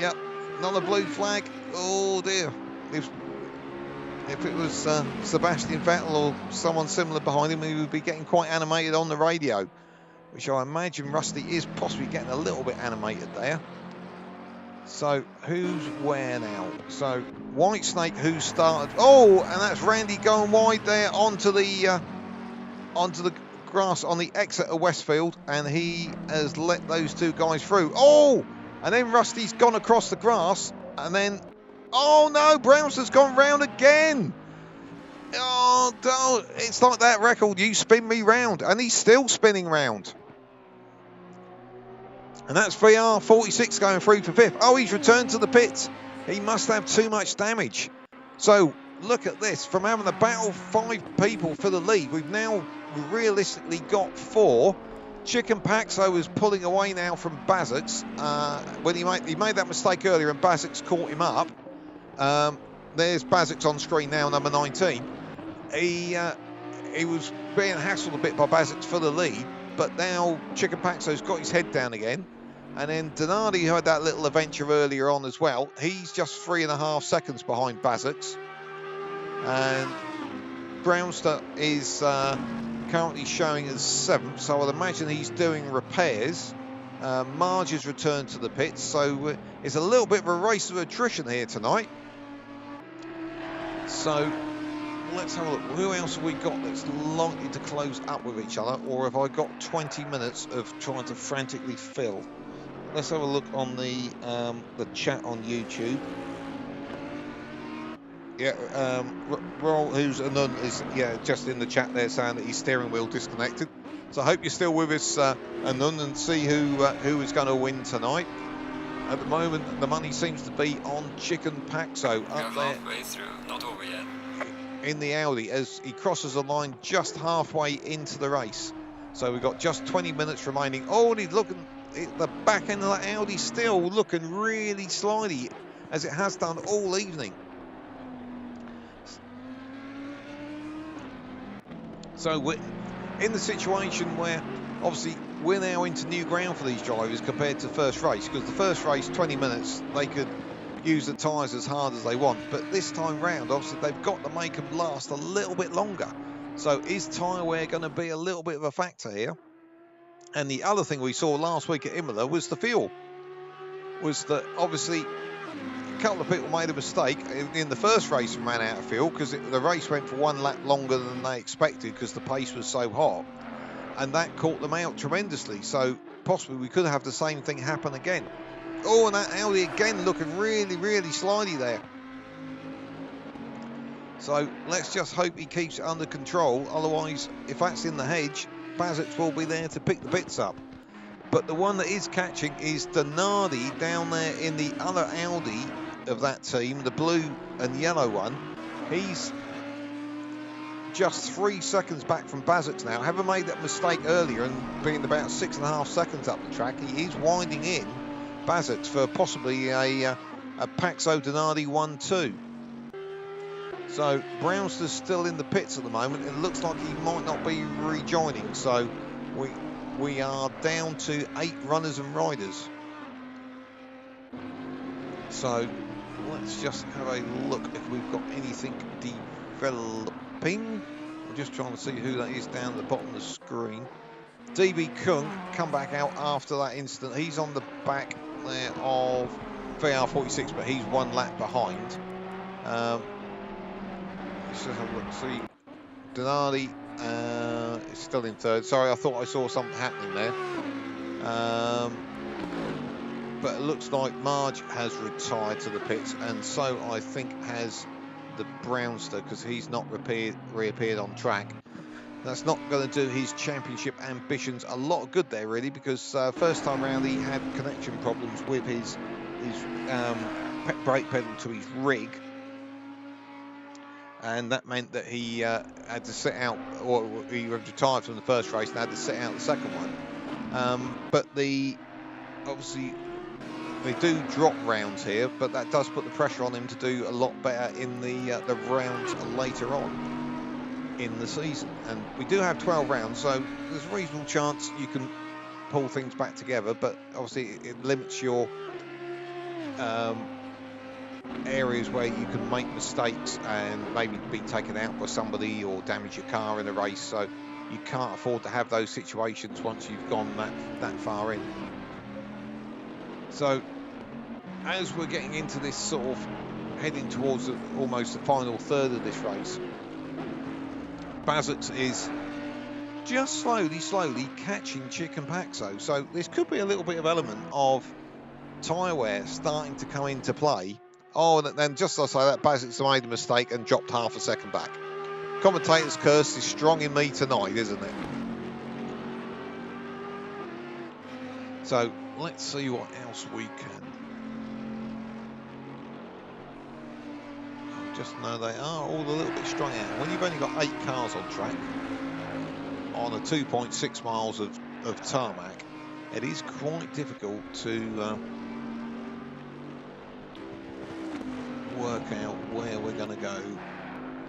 Yep, Another blue flag. Oh dear. If it was Sebastian Vettel or someone similar behind him, he would be getting quite animated on the radio, which I imagine Rusty is possibly getting a little bit animated there. So who's where now? So Whitesnake, who started. Oh, and that's Randy going wide there onto the grass on the exit of Westfield, and he has let those two guys through. Oh, and then Rusty's gone across the grass, and then, oh no, Brownster's gone round again. Oh, no, it's like that record, you spin me round, and he's still spinning round. And that's VR46 going through for fifth. Oh, he's returned to the pits. He must have too much damage. So look at this. From having to battle 5 people for the lead, we've now realistically got 4. Chicken Paxo is pulling away now from Bazix. When he made that mistake earlier and Bazix caught him up. There's Bazix on screen now, number 19. He was being hassled a bit by Bazix for the lead, but now Chicken Paxo's got his head down again. And then Donardi, who had that little adventure earlier on as well, he's just 3.5 seconds behind Bazix. And Brownster is currently showing as 7th, so I'd imagine he's doing repairs. Marge has returned to the pits, so it's a little bit of a race of attrition here tonight. So let's have a look. Who else have we got that's likely to close up with each other, or have I got 20 minutes of trying to frantically fill? Let's have a look on the chat on YouTube. Yeah, Roll, who's Anun, is just in the chat there saying that his steering wheel disconnected. So I hope you're still with us, Anun, and see who is going to win tonight. At the moment, the money seems to be on Chicken Paxo up there. Halfway through, not over yet. In the Audi as he crosses the line just halfway into the race. So we've got just 20 minutes remaining. Oh, and he's looking, the back end of that Audi still looking really slidey, as it has done all evening. So we're in the situation where obviously we're now into new ground for these drivers compared to the first race, because the first race, 20 minutes, they could use the tyres as hard as they want, but this time round obviously they've got to make them last a little bit longer. So is tyre wear going to be a little bit of a factor here? And the other thing we saw last week at Imola was the fuel. Was that obviously a couple of people made a mistake in the first race and ran out of fuel, because the race went for 1 lap longer than they expected because the pace was so hot, and that caught them out tremendously. So possibly we could have the same thing happen again. Oh, and that Audi again looking really, really slidey there. So let's just hope he keeps it under control. Otherwise, if that's in the hedge, Bazix will be there to pick the bits up. But the one that is catching is Donardi down there in the other Audi of that team, the blue and yellow one. He's just 3 seconds back from Bazix now. Having made that mistake earlier and being about 6.5 seconds up the track, he is winding in Bazix for possibly a Paxo Donardi 1-2. So Brownster's still in the pits at the moment. It looks like he might not be rejoining. So we are down to 8 runners and riders. So let's just have a look if we've got anything developing. I'm just trying to see who that is down at the bottom of the screen. DB Kung come back out after that incident. He's on the back there of VR46, but he's 1 lap behind. Let's just have a look. See, Donardi is still in 3rd. Sorry, I thought I saw something happening there. But it looks like Marge has retired to the pits, and so I think has the Brownster, because he's not reappeared on track. That's not going to do his championship ambitions a lot of good there, really, because first time round he had connection problems with his brake pedal to his rig, and that meant that he had to sit out, or he retired from the first race and had to sit out the second one. But obviously they do drop rounds here, but that does put the pressure on him to do a lot better in the rounds later on in the season. And we do have 12 rounds, so there's a reasonable chance you can pull things back together, but obviously it limits your areas where you can make mistakes and maybe be taken out by somebody or damage your car in a race. So you can't afford to have those situations once you've gone that far in. So as we're getting into this sort of heading towards almost the final third of this race, Bazux is just slowly catching Chicken Paxo. So this could be a little bit of element of tyre wear starting to come into play. Oh, and then just as I say that, Bazux made a mistake and dropped half a second back. Commentator's curse is strong in me tonight, isn't it? So let's see what else we can. Just know they are all a little bit strung out. When you've only got 8 cars on track on a 2.6 miles of tarmac, it is quite difficult to work out where we're going to go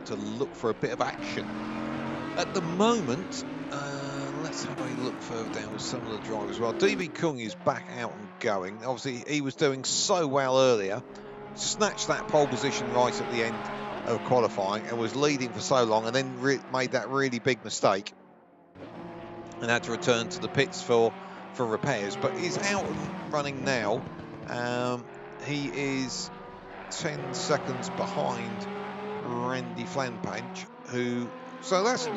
to look for a bit of action. At the moment, let's have a look further down with some of the drivers. Well, DB Kung is back out and going. Obviously, he was doing so well earlier, snatched that pole position right at the end of qualifying and was leading for so long, and then made that really big mistake and had to return to the pits for repairs. But he's out and running now. He is 10 seconds behind Randy Flanpanch, who, so that's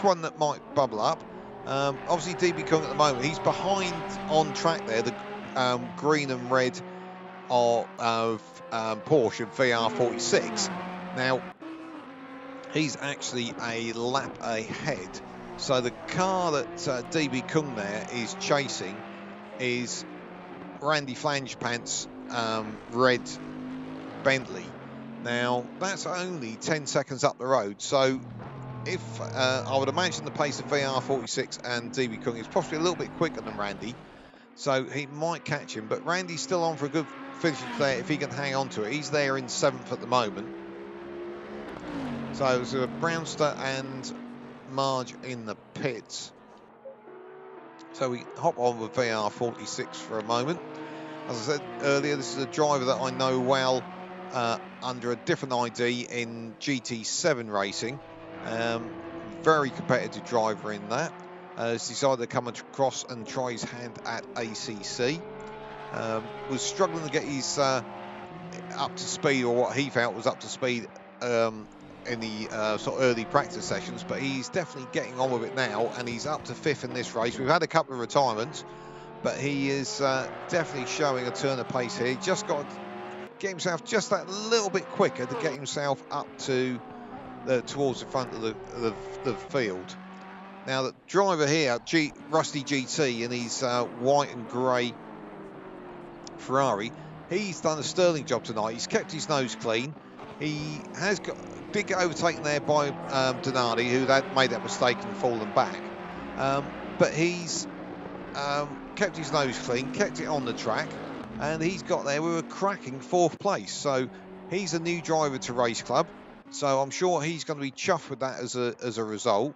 one that might bubble up. Obviously DB Kung at the moment, he's behind on track there, the green and red of Porsche VR46. Now he's actually a lap ahead, so the car that DB Kung there is chasing is Randy Flangepan's red Bentley. Now that's only 10 seconds up the road, so if I would imagine the pace of VR46 and DB Kung is possibly a little bit quicker than Randy, so he might catch him, but Randy's still on for a good finish there if he can hang on to it. He's there in 7th at the moment. So it's Brownster and Marge in the pits. So we hop on with VR46 for a moment. As I said earlier, this is a driver that I know well under a different ID in GT7 racing. Very competitive driver in that. Has decided to come across and try his hand at ACC. Was struggling to get his up to speed, or what he felt was up to speed in the sort of early practice sessions, but he's definitely getting on with it now, and he's up to 5th in this race. We've had a couple of retirements, but he is definitely showing a turn of pace here. He just got to get himself just that little bit quicker to get himself up to towards the front of the field. Now the driver here, Rusty GT, in his white and grey Ferrari, he's done a sterling job tonight. He's kept his nose clean. He has did get overtaken there by Donati, who made that mistake and fallen back. But he's kept his nose clean, kept it on the track, and he's got there with a cracking 4th place. So he's a new driver to RaceClub. So I'm sure he's going to be chuffed with that as a result.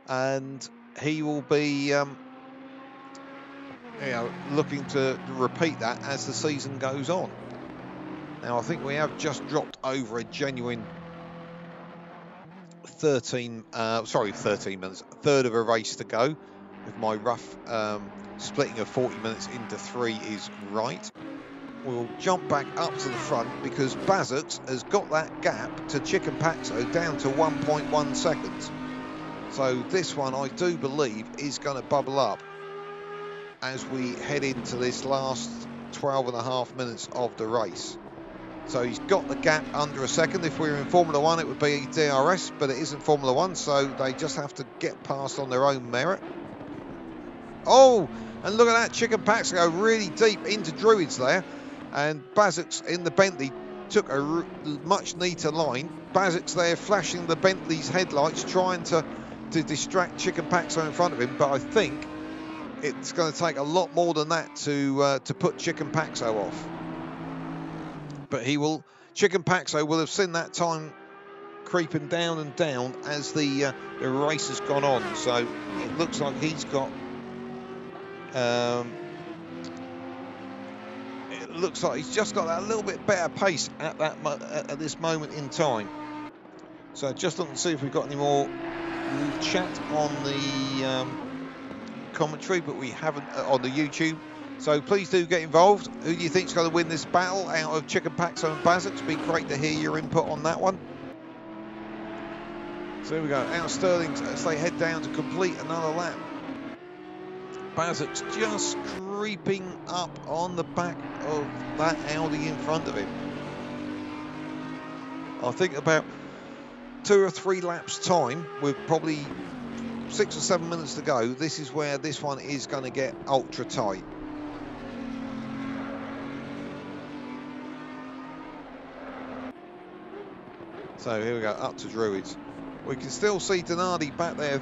And he will be looking to repeat that as the season goes on. Now I think we have just dropped over a genuine 13 minutes, a third of a race to go, if my rough splitting of 40 minutes into 3 is right. We'll jump back up to the front because Bazux has got that gap to Chicken Paxo down to 1.1 seconds. So this one, I do believe, is going to bubble up as we head into this last 12.5 minutes of the race. So he's got the gap under a second. If we were in Formula 1, it would be DRS, but it isn't Formula 1, so they just have to get past on their own merit. Oh, and look at that, Chicken Paxo really deep into Druids there. And Bazux in the Bentley took a much neater line. Bazux there flashing the Bentley's headlights, trying to distract Chicken Paxo in front of him, but I think it's going to take a lot more than that to put Chicken Paxo off. But Chicken Paxo will have seen that time creeping down and down as the race has gone on. So it looks like he's got looks like he's just got that little bit better pace at at this moment in time. So just looking to see if we've got any more chat on the commentary, but we haven't on the YouTube. So please do get involved. Who do you think's going to win this battle out of Chicken Paxo and Bazzox? It'd be great to hear your input on that one. So here we go. Out Sterling as they head down to complete another lap. Bazzox just creeping up on the back of that Audi in front of him. I think about 2 or 3 laps time, with probably 6 or 7 minutes to go, this is where this one is going to get ultra tight. So here we go, up to Druids. We can still see Donardi back there,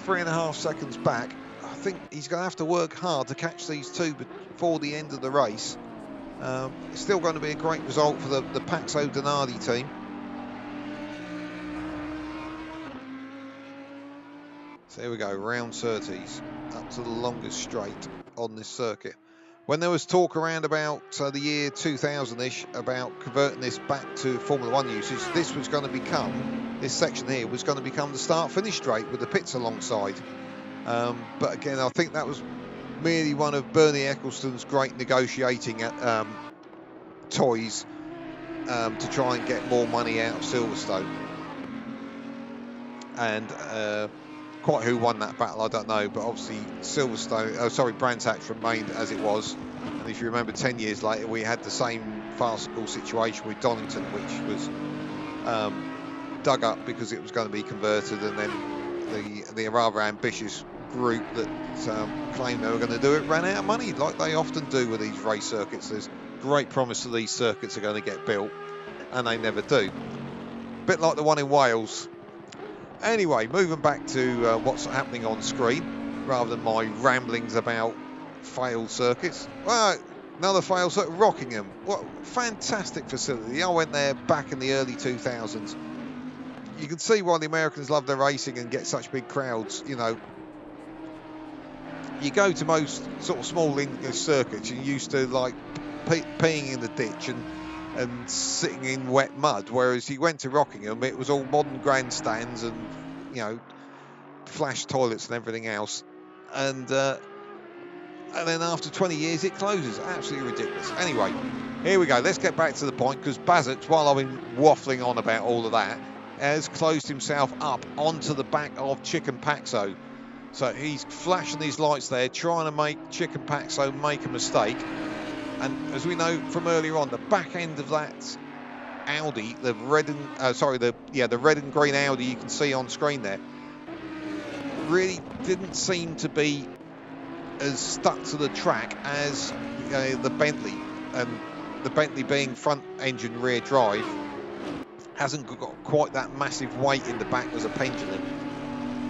3.5 seconds back. I think he's going to have to work hard to catch these two before the end of the race. It's still going to be a great result for the Paxo Donardi team. So here we go, round 30s, up to the longest straight on this circuit. When there was talk around about the year 2000-ish about converting this back to Formula 1 usage, this was going to become, this section here was going to become the start-finish straight with the pits alongside. But again, I think that was merely one of Bernie Ecclestone's great negotiating toys to try and get more money out of Silverstone. And quite who won that battle, I don't know, but obviously Brands Hatch remained as it was. And if you remember, 10 years later, we had the same farcical situation with Donington, which was dug up because it was going to be converted, and then the rather ambitious group that claimed they were going to do it ran out of money, like they often do with these race circuits. There's great promise that these circuits are going to get built, and they never do. A bit like the one in Wales. Anyway, moving back to what's happening on screen, rather than my ramblings about failed circuits. Well, another failed circuit, Rockingham. What fantastic facility. I went there back in the early 2000s. You can see why the Americans love their racing and get such big crowds. You know, you go to most sort of small English circuits, you're used to like peeing in the ditch and sitting in wet mud, whereas you went to Rockingham, it was all modern grandstands and, you know, flash toilets and everything else. And then after 20 years, it closes. Absolutely ridiculous. Anyway, here we go. Let's get back to the point, because Bazzox, while I've been waffling on about all of that, has closed himself up onto the back of Chicken Paxo. So he's flashing these lights there, trying to make Chicken Paxo make a mistake. And as we know from earlier on, the back end of that Audi, the red and green Audi you can see on screen there, really didn't seem to be as stuck to the track as the Bentley, and the Bentley being front engine rear drive hasn't got quite that massive weight in the back as a pendulum.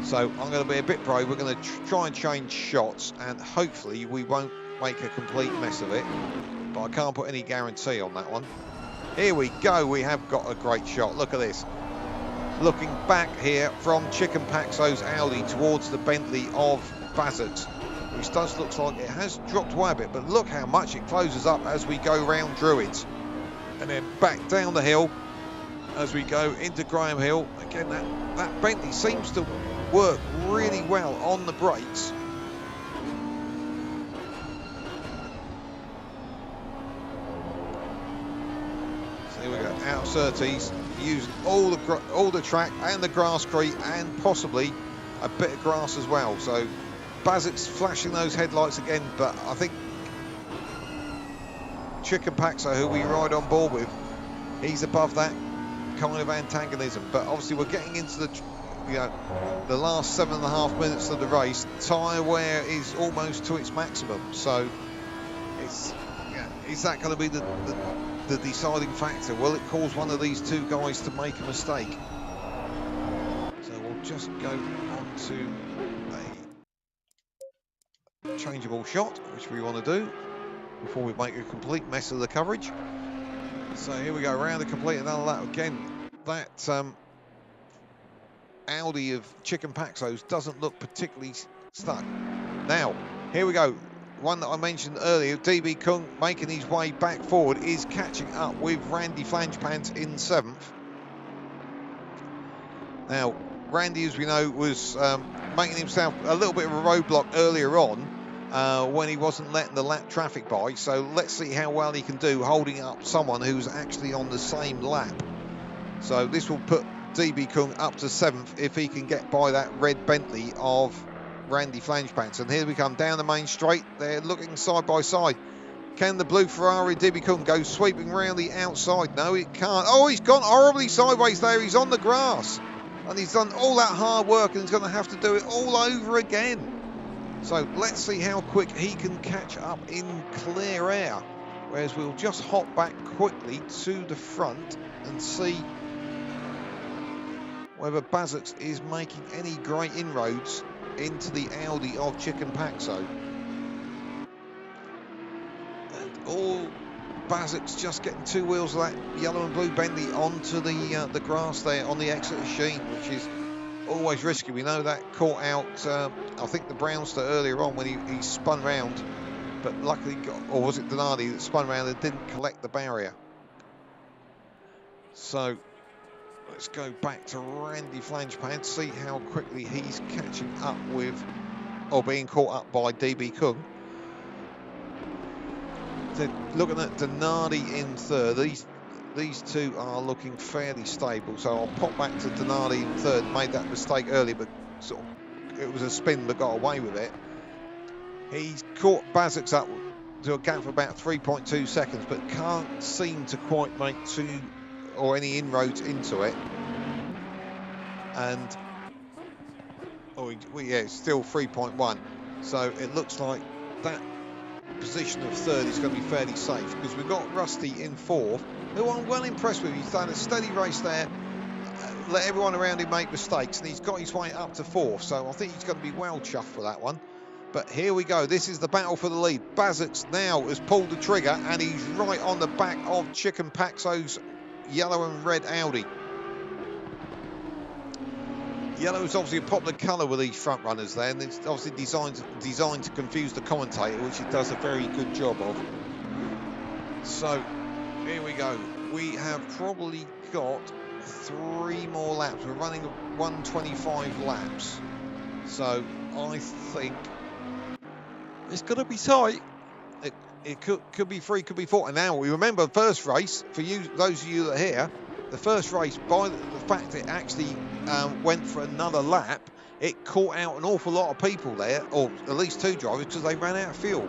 So I'm going to be a bit brave. We're going to try and change shots, and hopefully we won't make a complete mess of it, but I can't put any guarantee on that one. Here we go. We have got a great shot. Look at this. Looking back here from Chicken Paxo's Audi towards the Bentley of Bazzox, which does look like it has dropped away a bit, but look how much it closes up as we go round Druids, and then back down the hill as we go into Graham Hill. Again, that Bentley seems to work really well on the brakes. Here we go, out of Surtees, using all the track and the grasscrete and possibly a bit of grass as well. So Bazzox flashing those headlights again, but I think Chicken Paxo, who we ride on board with, he's above that kind of antagonism. But obviously we're getting into the last 7.5 minutes of the race. Tyre wear is almost to its maximum, so is that going to be the deciding factor? Will it cause one of these two guys to make a mistake? So we'll just go on to a changeable shot, which we want to do before we make a complete mess of the coverage. So here we go, round to complete another lap. Again, that Audi of Chicken Paxo's doesn't look particularly stuck. Now, here we go. one that I mentioned earlier, DB Kung making his way back forward, is catching up with Randy Flangepants in 7th. Now, Randy, as we know, was making himself a little bit of a roadblock earlier on when he wasn't letting the lap traffic by. So let's see how well he can do holding up someone who's actually on the same lap. So this will put DB Kung up to 7th if he can get by that red Bentley of Randy Flangepants. And here we come down the main straight. They're looking side by side. Can the blue Ferrari DB Kung go sweeping round the outside? No, it can't. Oh, he's gone horribly sideways there. He's on the grass. And he's done all that hard work and he's going to have to do it all over again. So let's see how quick he can catch up in clear air. Whereas we'll just hop back quickly to the front and see whether Bazux is making any great inroads into the Audi of Chicken Paxo. And all Bazux just getting 2 wheels of that yellow and blue Bentley onto the grass there on the Exeter Sheen, which is always risky. We know that caught out, I think, the Brownster earlier on when he spun round, but luckily or was it Donardi that spun round and didn't collect the barrier? So let's go back to Randy Flangepants, see how quickly he's catching up with, or being caught up by DB Kung. They're looking at Donardi in 3rd. These two are looking fairly stable, so I'll pop back to Donardi in 3rd. Made that mistake earlier, but sort of it was a spin, but got away with it. He's caught Bazux up to a gap of about 3.2 seconds, but can't seem to quite make any inroads into it. And yeah, it's still 3.1. So it looks like that position of 3rd is going to be fairly safe, because we've got Rusty in 4th, who I'm well impressed with. He's done a steady race there, let everyone around him make mistakes, and he's got his way up to 4th, so I think he's going to be well chuffed for that one. But here we go, this is the battle for the lead. Bazux now has pulled the trigger and he's right on the back of Chicken Paxo's yellow and red Audi. Yellow is obviously a popular colour with these front runners there, and it's obviously designed to confuse the commentator, which it does a very good job of. So here we go. We have probably got 3 more laps. We're running 125 laps. So I think it's going to be tight. It could be 3, could be 4. And now we remember the first race, for you, those of you that are here, the first race, by the fact it actually went for another lap, it caught out an awful lot of people there, or at least 2 drivers, because they ran out of fuel.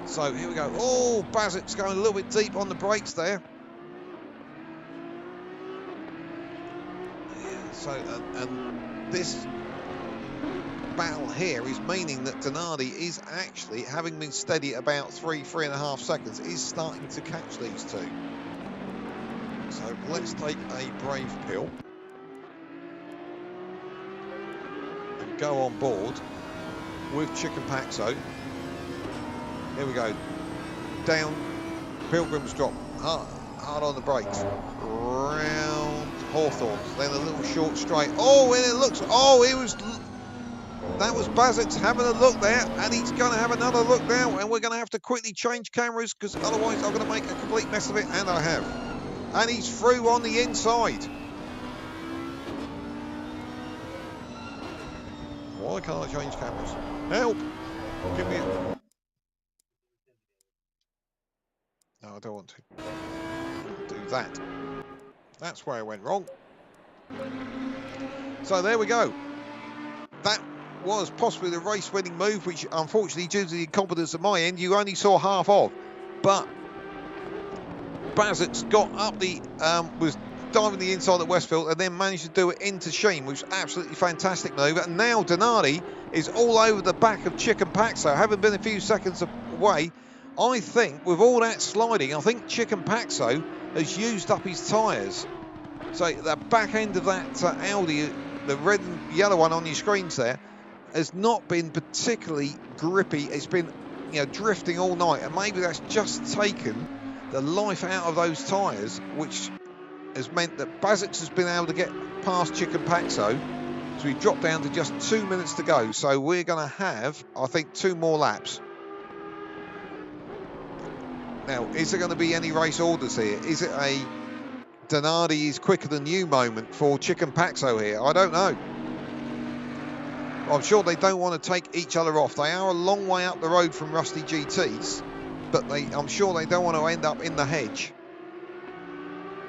So here we go. Oh, Bazux going a little bit deep on the brakes there. Yeah, so, and this battle here is meaning that Donardi is actually, having been steady at about 3.5 seconds, is starting to catch these 2. So let's take a brave pill and go on board with Chicken Paxo. Here we go. Down Pilgrim's Drop, hard on the brakes. Round Hawthorns, then a little short straight. Oh, and it looks, that was Bazux having a look there, and he's going to have another look now, and we're going to have to quickly change cameras, because otherwise I'm going to make a complete mess of it, and I have. And he's through on the inside. Why can't I change cameras? Help! Give me a... No, I don't want to. I'll do that. That's where I went wrong. So there we go. That was possibly the race-winning move, which unfortunately, due to the incompetence of my end, you only saw half of. But Bazux got up was diving the inside at Westfield and then managed to do it into Sheen, which was absolutely fantastic move. And now Donardi is all over the back of Chicken Paxo, having been a few seconds away. I think with all that sliding, I think Chicken Paxo has used up his tyres. So the back end of that Audi, the red and yellow one on your screens there, has not been particularly grippy. It's been, drifting all night, and maybe that's just taken the life out of those tyres, which has meant that Bazux has been able to get past Chicken Paxo. So we dropped down to just 2 minutes to go. So we're going to have, I think, 2 more laps. Now, is there going to be any race orders here? Is it a Donardi is quicker than you moment for Chicken Paxo here? I don't know. I'm sure they don't want to take each other off. They are a long way up the road from Rusty GTs, but I'm sure they don't want to end up in the hedge.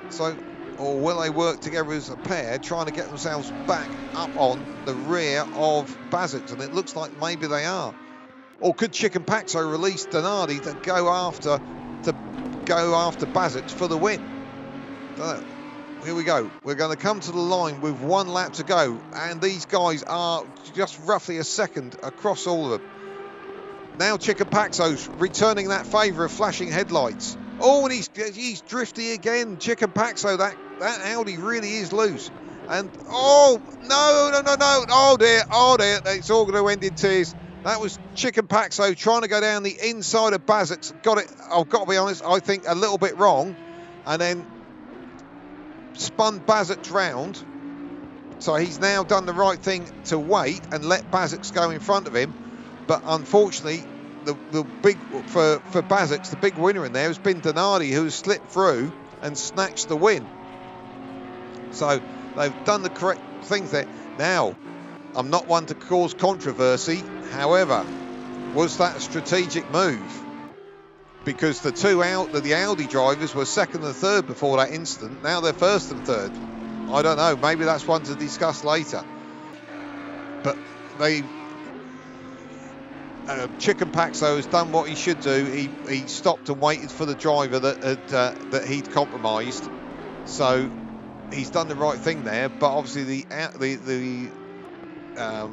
So, or will they work together as a pair, trying to get themselves back up on the rear of Bazix? And it looks like maybe they are. Or could Chicken Paxo release Donardi to go after Bazix for the win? Don't know. Here we go. We're going to come to the line with 1 lap to go, and these guys are just roughly a second across all of them. Now Chicken Paxo's returning that favour of flashing headlights. Oh, and he's drifty again. Chicken Paxo, that Audi really is loose. And oh no! Oh dear! It's all going to end in tears. That was Chicken Paxo trying to go down the inside of Bazix. Got it. I've got to be honest, I think a little bit wrong, and then spun Bazix round. So he's now done the right thing to wait and let Bazix go in front of him. But unfortunately, the big for Bazix, the big winner in there has been Donardi, who has slipped through and snatched the win. So they've done the correct things there. Now, I'm not one to cause controversy. However, was that a strategic move? Because the Audi drivers were second and third before that incident. Now they're first and third. I don't know. Maybe that's one to discuss later. But Chicken Paxo has done what he should do. He stopped and waited for the driver that he'd compromised. So he's done the right thing there. But obviously the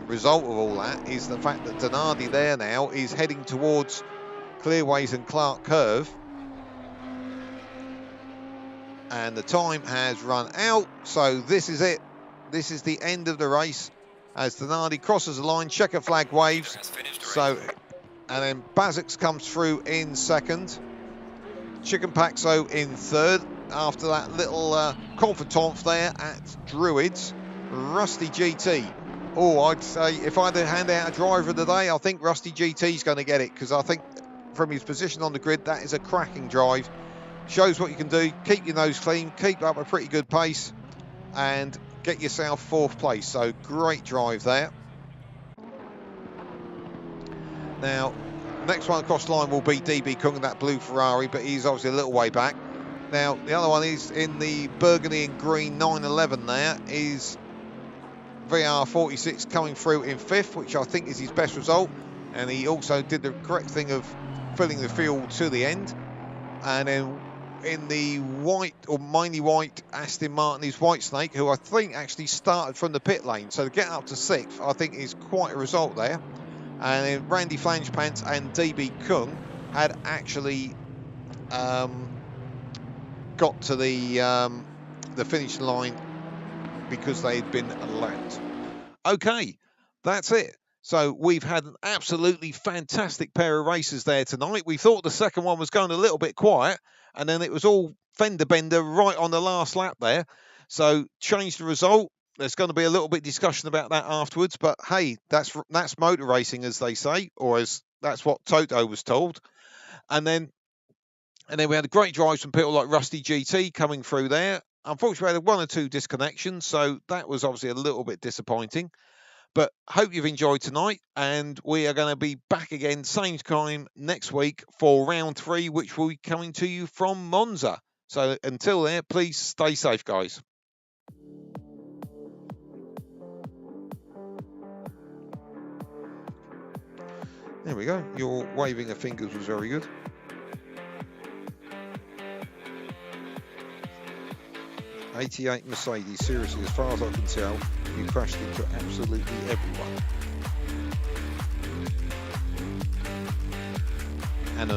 result of all that is the fact that Donardi there now is heading towards Clearways and Clark Curve, and the time has run out. So this is it. This is the end of the race as Donardi crosses the line. Checker flag waves. So, and then Bazix comes through in second. Chicken Paxo in third after that little contretemps there at Druids. Rusty GT. Oh, I'd say if I had to hand out a driver of the day, I think Rusty GT's going to get it, because I think from his position on the grid, that is a cracking drive. Shows what you can do. Keep your nose clean, keep up a pretty good pace, and get yourself fourth place. So great drive there. Now, next one across the line will be DB Kung, that blue Ferrari, but he's obviously a little way back. Now, the other one is in the burgundy and green 911 there, is VR46 coming through in fifth, which I think is his best result. And he also did the correct thing of filling the field to the end. And then in the white, or mainly white, Aston Martin is Whitesnake, who I think actually started from the pit lane. So to get up to sixth, I think is quite a result there. And then Randy Flangepants and DB Kung had actually got to the finish line because they had been lapped. Okay, that's it. So we've had an absolutely fantastic pair of races there tonight. We thought the second one was going a little bit quiet, and then it was all fender bender right on the last lap there. So changed the result. There's going to be a little bit of discussion about that afterwards, but hey, that's motor racing, as they say, or as that's what Toto was told. And then we had a great drives from people like Rusty GT coming through there. Unfortunately, we had 1 or 2 disconnections, so that was obviously a little bit disappointing. But hope you've enjoyed tonight, and we are going to be back again same time next week for round 3, which will be coming to you from Monza. So until then, please stay safe, guys. There we go. Your waving of fingers was very good. '88 Mercedes, seriously, as far as I can tell, you crashed into absolutely everyone. And